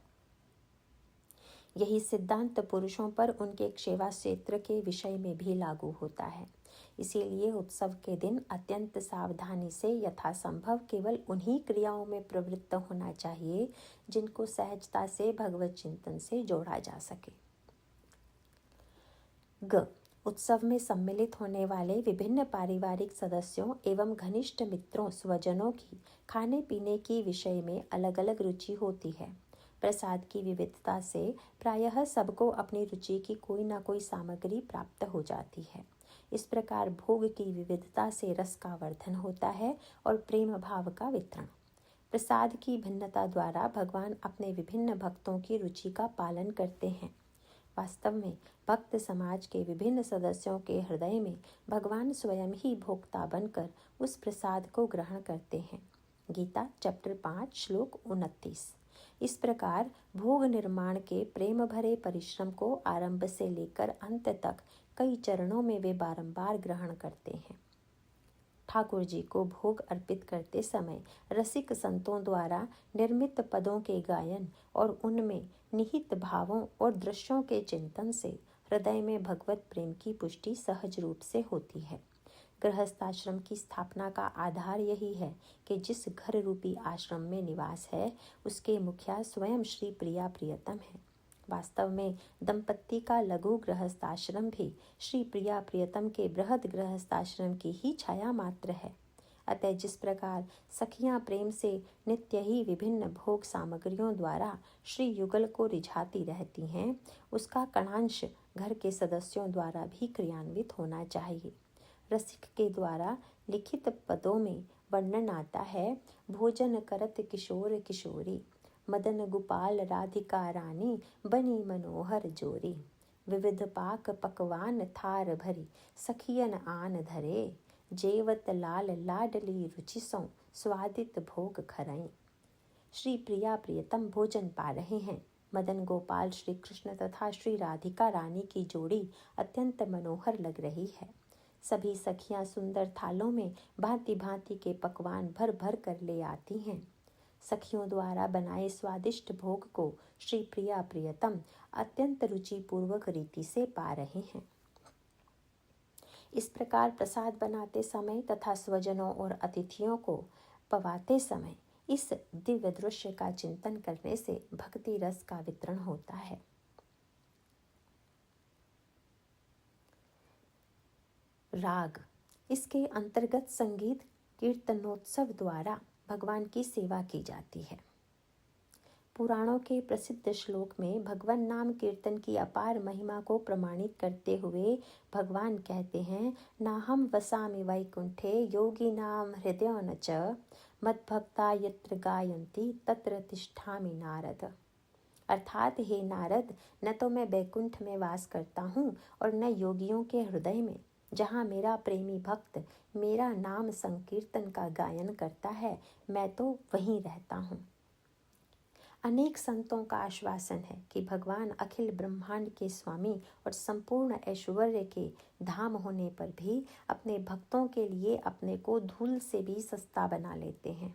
यही सिद्धांत पुरुषों पर उनके सेवा क्षेत्र के विषय में भी लागू होता है। इसीलिए उत्सव के दिन अत्यंत सावधानी से यथासंभव केवल उन्हीं क्रियाओं में प्रवृत्त होना चाहिए जिनको सहजता से भगवत चिंतन से जोड़ा जा सके। ग, उत्सव में सम्मिलित होने वाले विभिन्न पारिवारिक सदस्यों एवं घनिष्ठ मित्रों स्वजनों की खाने पीने की विषय में अलग अलग रुचि होती है। प्रसाद की विविधता से प्रायः सबको अपनी रुचि की कोई ना कोई सामग्री प्राप्त हो जाती है। इस प्रकार भोग की विविधता से रस का वर्धन होता है और प्रेम भाव का वितरण। प्रसाद की भिन्नता द्वारा भगवान अपने विभिन्न भक्तों की रुचि का पालन करते हैं। वास्तव में भक्त समाज के विभिन्न सदस्यों के हृदय में भगवान स्वयं ही भोक्ता बनकर उस प्रसाद को ग्रहण करते हैं। गीता चैप्टर 5 श्लोक 29। इस प्रकार भोग निर्माण के प्रेम भरे परिश्रम को आरंभ से लेकर अंत तक कई चरणों में वे बारंबार ग्रहण करते हैं। ठाकुर जी को भोग अर्पित करते समय रसिक संतों द्वारा निर्मित पदों के गायन और उनमें निहित भावों और दृश्यों के चिंतन से हृदय में भगवत प्रेम की पुष्टि सहज रूप से होती है। गृहस्थाश्रम की स्थापना का आधार यही है कि जिस घर रूपी आश्रम में निवास है उसके मुखिया स्वयं श्री प्रिया प्रियतम है। वास्तव में दंपत्ति का लघु गृहस्थाश्रम भी श्री प्रिया प्रियतम के बृहद गृहस्थाश्रम की ही छाया मात्र है। अतः जिस प्रकार सखियां प्रेम से नित्य ही विभिन्न भोग सामग्रियों द्वारा श्री युगल को रिझाती रहती हैं, उसका कणांश घर के सदस्यों द्वारा भी क्रियान्वित होना चाहिए। रसिक के द्वारा लिखित पदों में वर्णन आता है, भोजन करत किशोर किशोरी, मदन गोपाल राधिका रानी, बनी मनोहर जोरी। विविध पाक पकवान थार भरी, सखियन आन धरे, जेवत लाल लाडली रुचि सौ, स्वादित भोग खरई। श्री प्रिया प्रियतम भोजन पा रहे हैं। मदन गोपाल श्री कृष्ण तथा श्री राधिका रानी की जोड़ी अत्यंत मनोहर लग रही है। सभी सखियां सुंदर थालों में भांति भांति के पकवान भर भर कर ले आती हैं। सखियों द्वारा बनाए स्वादिष्ट भोग को श्री प्रिया प्रियतम अत्यंत रुचिपूर्वक रीति से पा रहे हैं। इस प्रकार प्रसाद बनाते समय तथा स्वजनों और अतिथियों को पवाते समय इस दिव्य दृश्य का चिंतन करने से भक्ति रस का वितरण होता है। राग, इसके अंतर्गत संगीत कीर्तनोत्सव द्वारा भगवान की सेवा की जाती है। पुराणों के प्रसिद्ध श्लोक में भगवान नाम कीर्तन की अपार महिमा को प्रमाणित करते हुए भगवान कहते हैं, नाहम वसामि वैकुंठे योगी नाम हृदय न च, मद्भक्ता यत्र गायन्ति तत्र तिष्ठामि नारद। अर्थात हे नारद, न तो मैं बैकुंठ में वास करता हूँ और न योगियों के हृदय में। जहाँ मेरा प्रेमी भक्त मेरा नाम संकीर्तन का गायन करता है, मैं तो वहीं रहता हूँ। अनेक संतों का आश्वासन है कि भगवान अखिल ब्रह्मांड के स्वामी और संपूर्ण ऐश्वर्य के धाम होने पर भी अपने भक्तों के लिए अपने को धूल से भी सस्ता बना लेते हैं।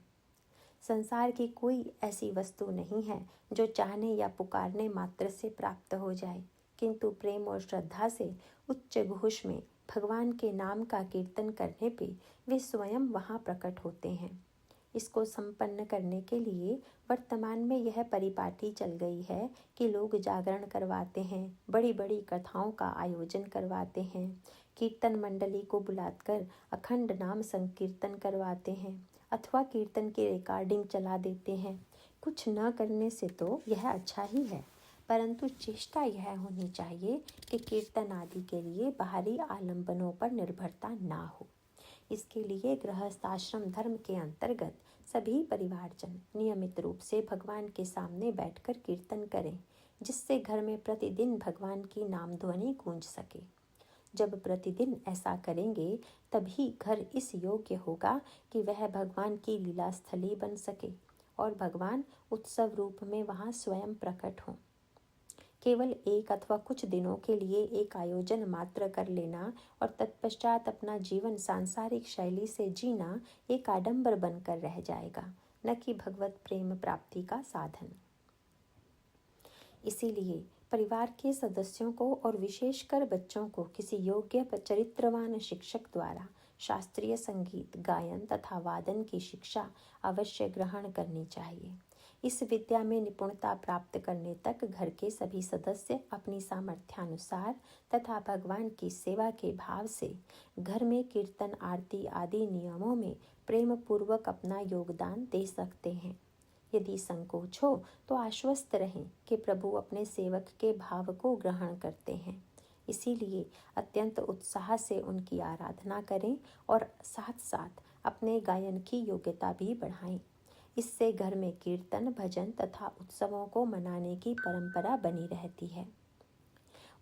संसार की कोई ऐसी वस्तु नहीं है जो चाहने या पुकारने मात्र से प्राप्त हो जाए, किंतु प्रेम और श्रद्धा से उच्च घोष में भगवान के नाम का कीर्तन करने पे वे स्वयं वहाँ प्रकट होते हैं। इसको संपन्न करने के लिए वर्तमान में यह परिपाटी चल गई है कि लोग जागरण करवाते हैं, बड़ी बड़ी कथाओं का आयोजन करवाते हैं, कीर्तन मंडली को बुलाकर अखंड नाम संकीर्तन करवाते हैं अथवा कीर्तन की रिकॉर्डिंग चला देते हैं। कुछ न करने से तो यह अच्छा ही है, परंतु चेष्टा यह होनी चाहिए कि कीर्तन आदि के लिए बाहरी आलंबनों पर निर्भरता ना हो। इसके लिए गृहस्थाश्रम धर्म के अंतर्गत सभी परिवारजन नियमित रूप से भगवान के सामने बैठकर कीर्तन करें, जिससे घर में प्रतिदिन भगवान की नाम ध्वनि गूंज सके। जब प्रतिदिन ऐसा करेंगे तभी घर इस योग्य होगा कि वह भगवान की लीला स्थली बन सके और भगवान उत्सव रूप में वहाँ स्वयं प्रकट हों। केवल एक अथवा कुछ दिनों के लिए एक आयोजन मात्र कर लेना और तत्पश्चात अपना जीवन सांसारिक शैली से जीना एक आडंबर बनकर रह जाएगा, न कि भगवत प्रेम प्राप्ति का साधन। इसीलिए परिवार के सदस्यों को और विशेषकर बच्चों को किसी योग्य चरित्रवान शिक्षक द्वारा शास्त्रीय संगीत, गायन तथा वादन की शिक्षा अवश्य ग्रहण करनी चाहिए। इस विद्या में निपुणता प्राप्त करने तक घर के सभी सदस्य अपनी सामर्थ्यानुसार तथा भगवान की सेवा के भाव से घर में कीर्तन, आरती आदि नियमों में प्रेम पूर्वक अपना योगदान दे सकते हैं। यदि संकोच हो तो आश्वस्त रहें कि प्रभु अपने सेवक के भाव को ग्रहण करते हैं। इसीलिए अत्यंत उत्साह से उनकी आराधना करें और साथ साथ अपने गायन की योग्यता भी बढ़ाएं। इससे घर में कीर्तन, भजन तथा उत्सवों को मनाने की परंपरा बनी रहती है।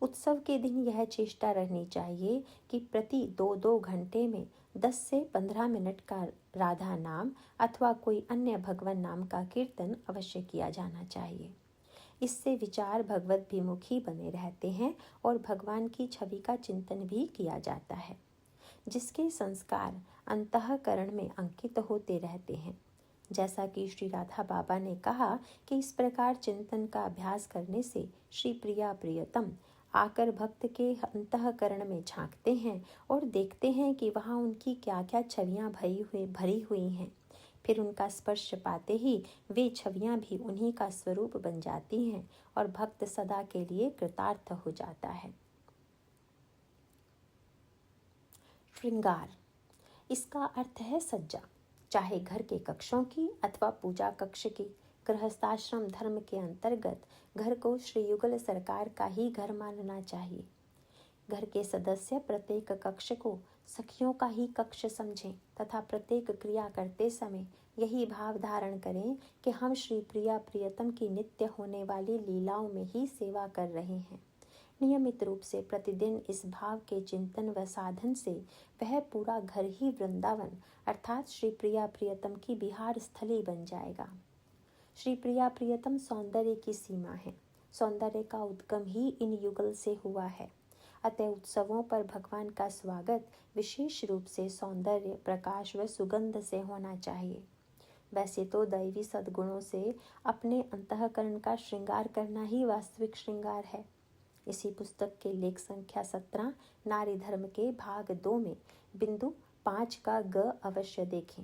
उत्सव के दिन यह चेष्टा रहनी चाहिए कि प्रति 2-2 घंटे में 10 से 15 मिनट का राधा नाम अथवा कोई अन्य भगवान नाम का कीर्तन अवश्य किया जाना चाहिए। इससे विचार भगवत विमुखी बने रहते हैं और भगवान की छवि का चिंतन भी किया जाता है, जिसके संस्कार अंतःकरण में अंकित होते रहते हैं। जैसा कि श्री राधा बाबा ने कहा कि इस प्रकार चिंतन का अभ्यास करने से श्री प्रिया प्रियतम आकर भक्त के अंतःकरण में झांकते हैं और देखते हैं कि वहाँ उनकी क्या क्या छवियाँ भरी हुई हैं। फिर उनका स्पर्श पाते ही वे छवियाँ भी उन्हीं का स्वरूप बन जाती हैं और भक्त सदा के लिए कृतार्थ हो जाता है। श्रृंगार, इसका अर्थ है सज्जा, चाहे घर के कक्षों की अथवा पूजा कक्ष की। गृहस्थाश्रम धर्म के अंतर्गत घर को श्री युगल सरकार का ही घर मानना चाहिए। घर के सदस्य प्रत्येक कक्ष को सखियों का ही कक्ष समझें तथा प्रत्येक क्रिया करते समय यही भाव धारण करें कि हम श्री प्रिया प्रियतम की नित्य होने वाली लीलाओं में ही सेवा कर रहे हैं। नियमित रूप से प्रतिदिन इस भाव के चिंतन व साधन से वह पूरा घर ही वृंदावन अर्थात श्री प्रिया प्रियतम की विहार स्थली बन जाएगा। श्री प्रिया प्रियतम सौंदर्य की सीमा है। सौंदर्य का उद्गम ही इन युगल से हुआ है। अतः उत्सवों पर भगवान का स्वागत विशेष रूप से सौंदर्य, प्रकाश व सुगंध से होना चाहिए। वैसे तो दैवी सद्गुणों से अपने अंतःकरण का श्रृंगार करना ही वास्तविक श्रृंगार है। इसी पुस्तक के लेख संख्या 17 नारी धर्म के भाग 2 में बिंदु 5 का ग अवश्य देखें।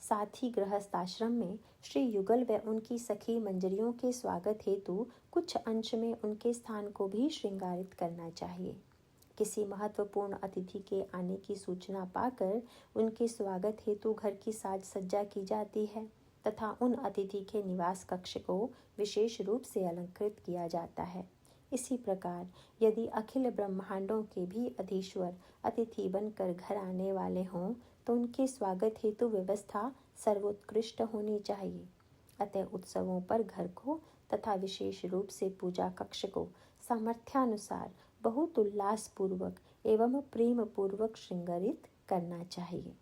साथ ही गृहस्थाश्रम में श्री युगल व उनकी सखी मंजरियों के स्वागत हेतु कुछ अंश में उनके स्थान को भी श्रृंगारित करना चाहिए। किसी महत्वपूर्ण अतिथि के आने की सूचना पाकर उनके स्वागत हेतु घर की साज सज्जा की जाती है तथा उन अतिथि के निवास कक्ष को विशेष रूप से अलंकृत किया जाता है। इसी प्रकार यदि अखिल ब्रह्मांडों के भी अधीश्वर अतिथि बनकर घर आने वाले हों तो उनके स्वागत हेतु व्यवस्था सर्वोत्कृष्ट होनी चाहिए। अतः उत्सवों पर घर को तथा विशेष रूप से पूजा कक्ष को सामर्थ्यानुसार बहुत उल्लास पूर्वक एवं प्रेम पूर्वक श्रृंगारित करना चाहिए।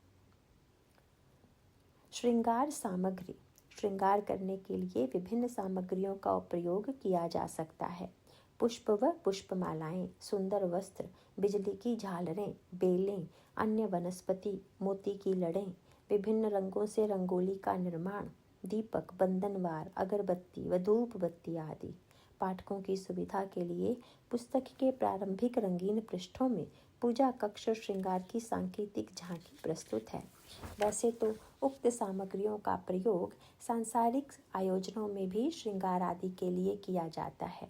श्रृंगार सामग्री। श्रृंगार करने के लिए विभिन्न सामग्रियों का प्रयोग किया जा सकता है। पुष्प व पुष्पमालाएं, सुंदर वस्त्र, बिजली की झालरें, बेलें, अन्य वनस्पति, मोती की लड़ें, विभिन्न रंगों से रंगोली का निर्माण, दीपक, बंधनवार, अगरबत्ती व धूप बत्ती आदि। पाठकों की सुविधा के लिए पुस्तक के प्रारंभिक रंगीन पृष्ठों में पूजा कक्ष श्रृंगार की सांकेतिक झांकी प्रस्तुत है। वैसे तो उक्त सामग्रियों का प्रयोग सांसारिक आयोजनों में भी श्रृंगार आदि के लिए किया जाता है।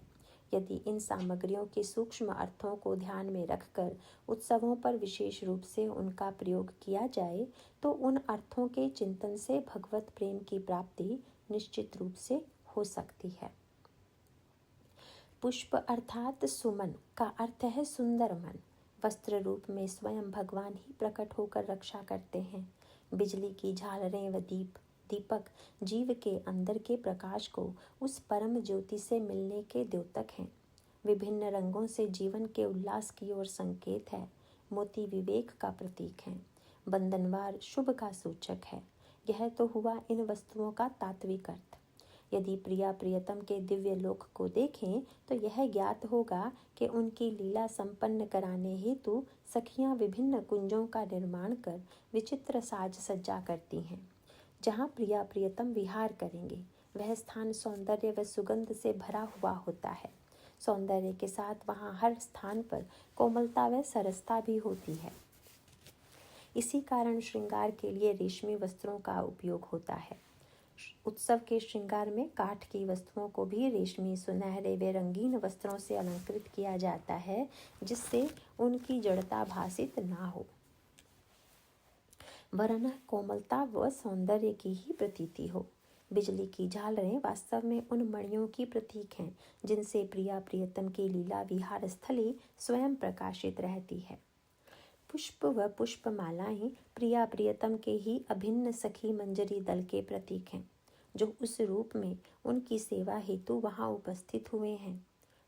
यदि इन सामग्रियों के सूक्ष्म अर्थों को ध्यान में रखकर उत्सवों पर विशेष रूप से उनका प्रयोग किया जाए तो उन अर्थों के चिंतन से भगवत प्रेम की प्राप्ति निश्चित रूप से हो सकती है। पुष्प अर्थात सुमन का अर्थ है सुंदर मन। वस्त्र रूप में स्वयं भगवान ही प्रकट होकर रक्षा करते हैं। बिजली की झालरें व दीपक जीव के अंदर के प्रकाश को उस परम ज्योति से मिलने के द्योतक हैं। विभिन्न रंगों से जीवन के उल्लास की ओर संकेत है। मोती विवेक का प्रतीक है। बंधनवार शुभ का सूचक है। यह तो हुआ इन वस्तुओं का तात्विक अर्थ। यदि प्रिया प्रियतम के दिव्य लोक को देखें तो यह ज्ञात होगा कि उनकी लीला संपन्न कराने हेतु सखियां विभिन्न कुंजों का निर्माण कर विचित्र साज सज्जा करती हैं। जहाँ प्रिया प्रियतम विहार करेंगे वह स्थान सौंदर्य व सुगंध से भरा हुआ होता है। सौंदर्य के साथ वहाँ हर स्थान पर कोमलता व सरसता भी होती है। इसी कारण श्रृंगार के लिए रेशमी वस्त्रों का उपयोग होता है। उत्सव के श्रृंगार में काठ की वस्तुओं को भी रेशमी, सुनहरे व रंगीन वस्त्रों से अलंकृत किया जाता है जिससे उनकी जड़ता भासित ना हो, वरन कोमलता व सौंदर्य की ही प्रतीति हो। बिजली की झालरें वास्तव में उन मणियों की प्रतीक हैं जिनसे प्रिया प्रियतम की लीला विहार स्थली स्वयं प्रकाशित रहती है। पुष्प व पुष्पमालाएं प्रिया प्रियतम के ही अभिन्न सखी मंजरी दल के प्रतीक हैं जो उस रूप में उनकी सेवा हेतु वहां उपस्थित हुए हैं।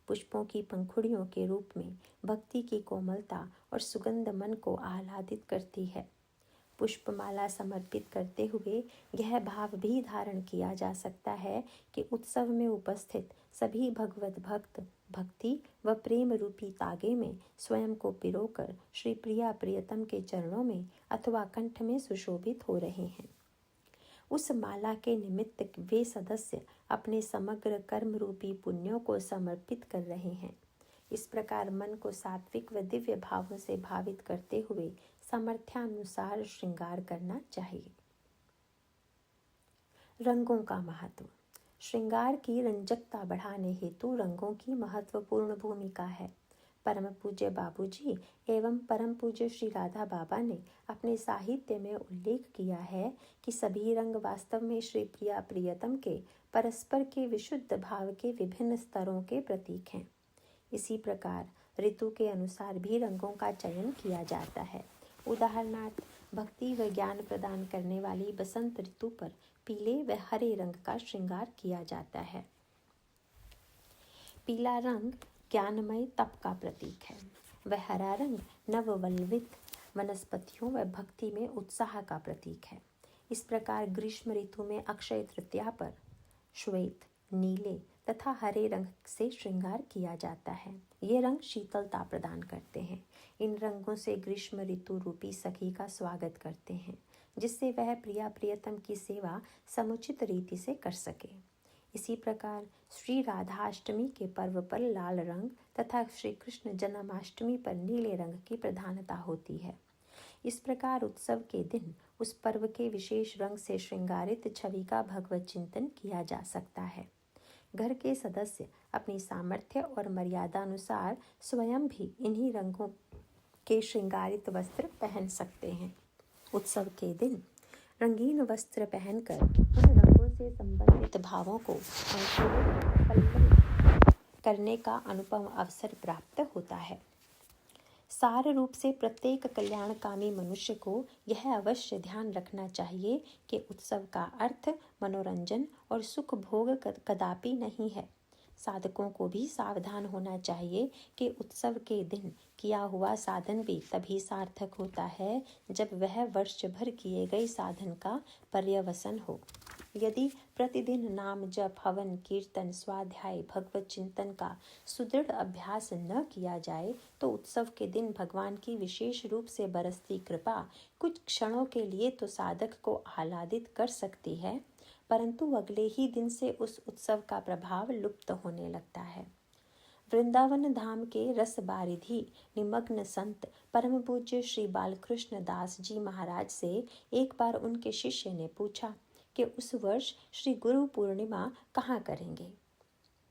पुष्पों की पंखुड़ियों के रूप में भक्ति की कोमलता और सुगंध मन को आह्लादित करती है। पुष्पमाला समर्पित करते हुए यह भाव भी धारण किया जा सकता है कि उत्सव में उपस्थित सभी भगवत भक्त भक्ति व प्रेम रूपी तागे में स्वयं को पिरोकर श्री प्रिया प्रियतम के चरणों में अथवा कंठ में सुशोभित हो रहे हैं। उस माला के निमित्त वे सदस्य अपने समग्र कर्म रूपी पुण्यों को समर्पित कर रहे हैं। इस प्रकार मन को सात्विक व दिव्य भावों से भावित करते हुए सामर्थ्यानुसार श्रृंगार करना चाहिए। रंगों का महत्व। श्रृंगार की रंजकता बढ़ाने हेतु रंगों की महत्वपूर्ण भूमिका है। परम पूज्य बाबूजी एवं परम पूज्य श्री राधा बाबा ने अपने साहित्य में उल्लेख किया है कि सभी रंग वास्तव में श्री प्रिया प्रियतम के परस्पर के विशुद्ध भाव के विभिन्न स्तरों के प्रतीक हैं। इसी प्रकार ऋतु के अनुसार भी रंगों का चयन किया जाता है। उदाहरणार्थ भक्ति व ज्ञान प्रदान करने वाली बसंत ऋतु पर पीले व हरे रंग का श्रृंगार किया जाता है। पीला रंग ज्ञानमय तप का प्रतीक है। वह हरा रंग नववल्वित वनस्पतियों व भक्ति में उत्साह का प्रतीक है। इस प्रकार ग्रीष्म ऋतु में अक्षय तृतीया पर श्वेत, नीले तथा हरे रंग से श्रृंगार किया जाता है। ये रंग शीतलता प्रदान करते हैं। इन रंगों से ग्रीष्म ऋतु रूपी सखी का स्वागत करते हैं, जिससे वह प्रिया प्रियतम की सेवा समुचित रीति से कर सके। इसी प्रकार श्री राधाष्टमी के पर्व पर लाल रंग तथा श्री कृष्ण जन्माष्टमी पर नीले रंग की प्रधानता होती है। इस प्रकार उत्सव के दिन उस पर्व के विशेष रंग से श्रृंगारित छवि का भगवत चिंतन किया जा सकता है। घर के सदस्य अपनी सामर्थ्य और मर्यादा अनुसार स्वयं भी इन्हीं रंगों के श्रृंगारित वस्त्र पहन सकते हैं। उत्सव के दिन रंगीन वस्त्र पहनकर उन रंगों से संबंधित भावों को अंकुरित करने का अनुपम अवसर प्राप्त होता है। सार रूप से प्रत्येक कल्याणकामी मनुष्य को यह अवश्य ध्यान रखना चाहिए कि उत्सव का अर्थ मनोरंजन और सुख भोग कदापि नहीं है। साधकों को भी सावधान होना चाहिए कि उत्सव के दिन किया हुआ साधन भी तभी सार्थक होता है जब वह वर्ष भर किए गए साधन का पर्यवसन हो। यदि प्रतिदिन नाम जप, हवन, कीर्तन, स्वाध्याय, भगवत चिंतन का सुदृढ़ अभ्यास न किया जाए तो उत्सव के दिन भगवान की विशेष रूप से बरसती कृपा कुछ क्षणों के लिए तो साधक को आह्लादित कर सकती है, परंतु अगले ही दिन से उस उत्सव का प्रभाव लुप्त होने लगता है। वृंदावन धाम के रस बारिधि निमग्न संत परम पूज्य श्री बालकृष्ण दास जी महाराज से एक बार उनके शिष्य ने पूछा कि उस वर्ष श्री गुरु पूर्णिमा कहाँ करेंगे।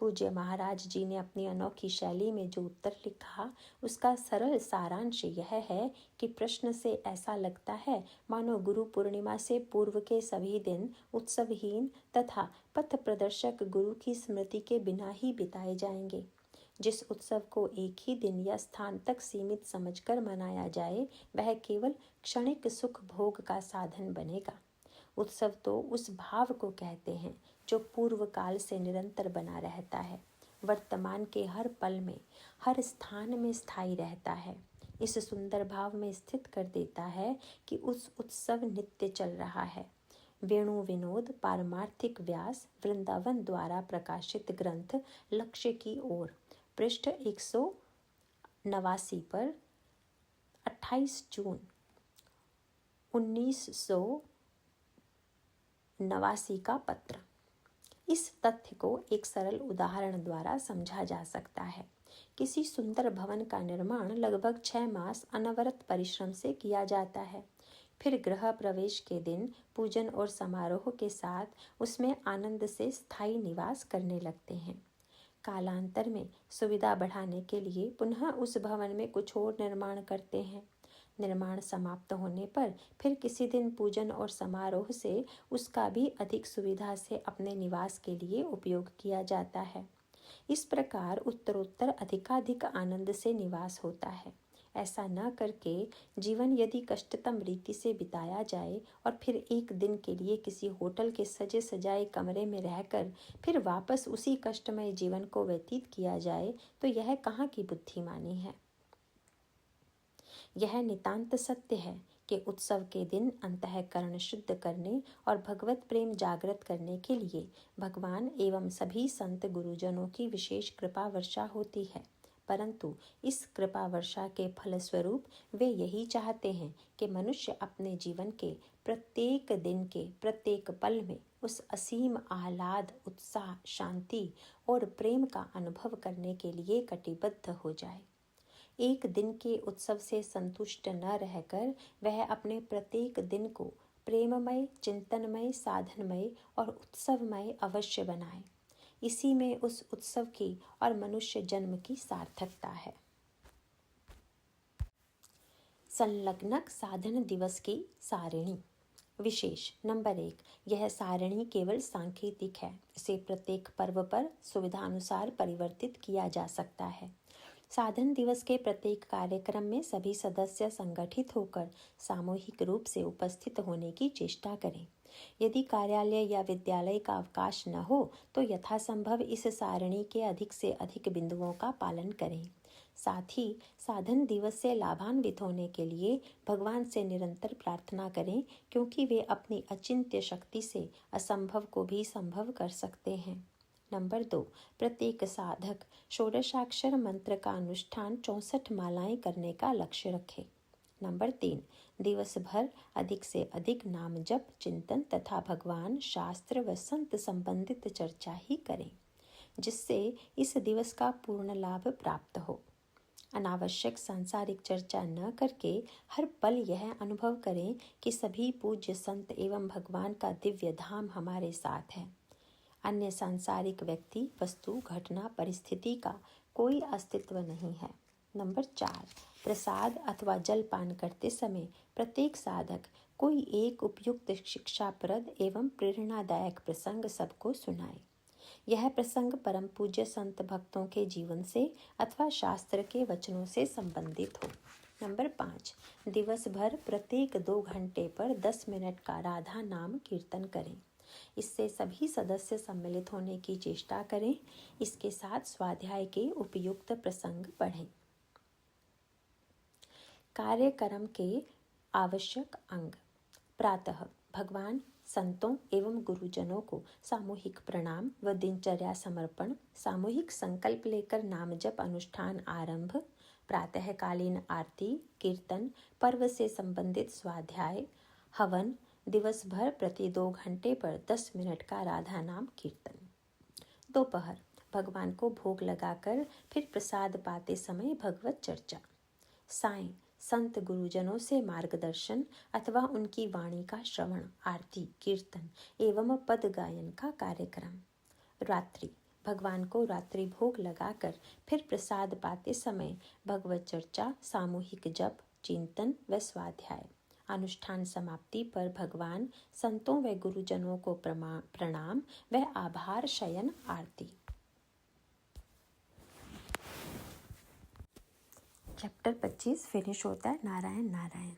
पूज्य महाराज जी ने अपनी अनोखी शैली में जो उत्तर लिखा उसका सरल सारांश यह है कि प्रश्न से ऐसा लगता है मानो गुरु पूर्णिमा से पूर्व के सभी दिन उत्सवहीन तथा पथ प्रदर्शक गुरु की स्मृति के बिना ही बिताए जाएंगे। जिस उत्सव को एक ही दिन या स्थान तक सीमित समझकर मनाया जाए वह केवल क्षणिक सुख भोग का साधन बनेगा। उत्सव तो उस भाव को कहते हैं जो पूर्व काल से निरंतर बना रहता है, वर्तमान के हर पल में, हर स्थान में स्थायी रहता है। इस सुंदर भाव में स्थित कर देता है कि उस उत्सव नित्य चल रहा है। वेणु विनोद पारमार्थिक व्यास वृंदावन द्वारा प्रकाशित ग्रंथ लक्ष्य की ओर पृष्ठ 189 पर 28 जून 1989 का पत्र। इस तथ्य को एक सरल उदाहरण द्वारा समझा जा सकता है। किसी सुंदर भवन का निर्माण लगभग 6 मास अनवरत परिश्रम से किया जाता है। फिर गृह प्रवेश के दिन पूजन और समारोह के साथ उसमें आनंद से स्थायी निवास करने लगते हैं। कालांतर में सुविधा बढ़ाने के लिए पुनः उस भवन में कुछ और निर्माण करते हैं। निर्माण समाप्त होने पर फिर किसी दिन पूजन और समारोह से उसका भी अधिक सुविधा से अपने निवास के लिए उपयोग किया जाता है। इस प्रकार उत्तरोत्तर अधिकाधिक आनंद से निवास होता है। ऐसा न करके जीवन यदि कष्टतम रीति से बिताया जाए और फिर एक दिन के लिए किसी होटल के सजे सजाए कमरे में रहकर फिर वापस उसी कष्टमय जीवन को व्यतीत किया जाए तो यह कहाँ की बुद्धिमानी है। यह नितांत सत्य है कि उत्सव के दिन अंतःकरण शुद्ध करने और भगवत प्रेम जागृत करने के लिए भगवान एवं सभी संत गुरुजनों की विशेष कृपा वर्षा होती है, परंतु इस कृपा वर्षा के फलस्वरूप वे यही चाहते हैं कि मनुष्य अपने जीवन के प्रत्येक दिन के प्रत्येक पल में उस असीम आह्लाद, उत्साह, शांति और प्रेम का अनुभव करने के लिए कटिबद्ध हो जाए। एक दिन के उत्सव से संतुष्ट न रहकर वह अपने प्रत्येक दिन को प्रेममय, चिंतनमय, साधनमय और उत्सवमय अवश्य बनाए। इसी में उस उत्सव की और मनुष्य जन्म की सार्थकता है। संलग्नक साधन दिवस की सारिणी। विशेष नंबर 1, यह सारिणी केवल सांकेतिक है। इसे प्रत्येक पर्व पर सुविधानुसार परिवर्तित किया जा सकता है। साधन दिवस के प्रत्येक कार्यक्रम में सभी सदस्य संगठित होकर सामूहिक रूप से उपस्थित होने की चेष्टा करें। यदि कार्यालय या विद्यालय का अवकाश न हो तो यथासंभव इस सारणी के अधिक से अधिक बिंदुओं का पालन करें। साथ ही साधन दिवस से लाभान्वित होने के लिए भगवान से निरंतर प्रार्थना करें, क्योंकि वे अपनी अचिंत्य शक्ति से असंभव को भी संभव कर सकते हैं। नंबर 2, प्रत्येक साधक षोडशाक्षर मंत्र का अनुष्ठान 64 मालाएं करने का लक्ष्य रखे। नंबर 3, दिवस भर अधिक से अधिक नाम जप, चिंतन तथा भगवान, शास्त्र व संत संबंधित चर्चा ही करें, जिससे इस दिवस का पूर्ण लाभ प्राप्त हो। अनावश्यक सांसारिक चर्चा न करके हर पल यह अनुभव करें कि सभी पूज्य संत एवं भगवान का दिव्य धाम हमारे साथ है। अन्य सांसारिक व्यक्ति, वस्तु, घटना, परिस्थिति का कोई अस्तित्व नहीं है। नंबर 4, प्रसाद अथवा जलपान करते समय प्रत्येक साधक कोई एक उपयुक्त शिक्षाप्रद एवं प्रेरणादायक प्रसंग सबको सुनाए। यह प्रसंग परम पूज्य संत भक्तों के जीवन से अथवा शास्त्र के वचनों से संबंधित हो। नंबर 5, दिवस भर प्रत्येक 2 घंटे पर 10 मिनट का राधा नाम कीर्तन करें। इससे सभी सदस्य सम्मिलित होने की चेष्टा करें। इसके साथ स्वाध्याय के उपयुक्त प्रसंग पढ़ें। कार्यक्रम के आवश्यक अंग। प्रातः भगवान, संतों एवं गुरुजनों को सामूहिक प्रणाम व दिनचर्या समर्पण, सामूहिक संकल्प लेकर नाम जप अनुष्ठान आरंभ, प्रातःकालीन आरती, कीर्तन, पर्व से संबंधित स्वाध्याय, हवन, दिवस भर प्रति 2 घंटे पर 10 मिनट का राधा नाम कीर्तन। दोपहर भगवान को भोग लगाकर फिर प्रसाद पाते समय भगवत चर्चा। सायं संत गुरुजनों से मार्गदर्शन अथवा उनकी वाणी का श्रवण, आरती, कीर्तन एवं पद गायन का कार्यक्रम। रात्रि भगवान को रात्रि भोग लगाकर फिर प्रसाद पाते समय भगवत चर्चा, सामूहिक जप, चिंतन व स्वाध्याय। अनुष्ठान समाप्ति पर भगवान, संतों व गुरुजनों को प्रणाम व आभार शयन आरती। चैप्टर 25 फिनिश होता है। नारायण नारायण।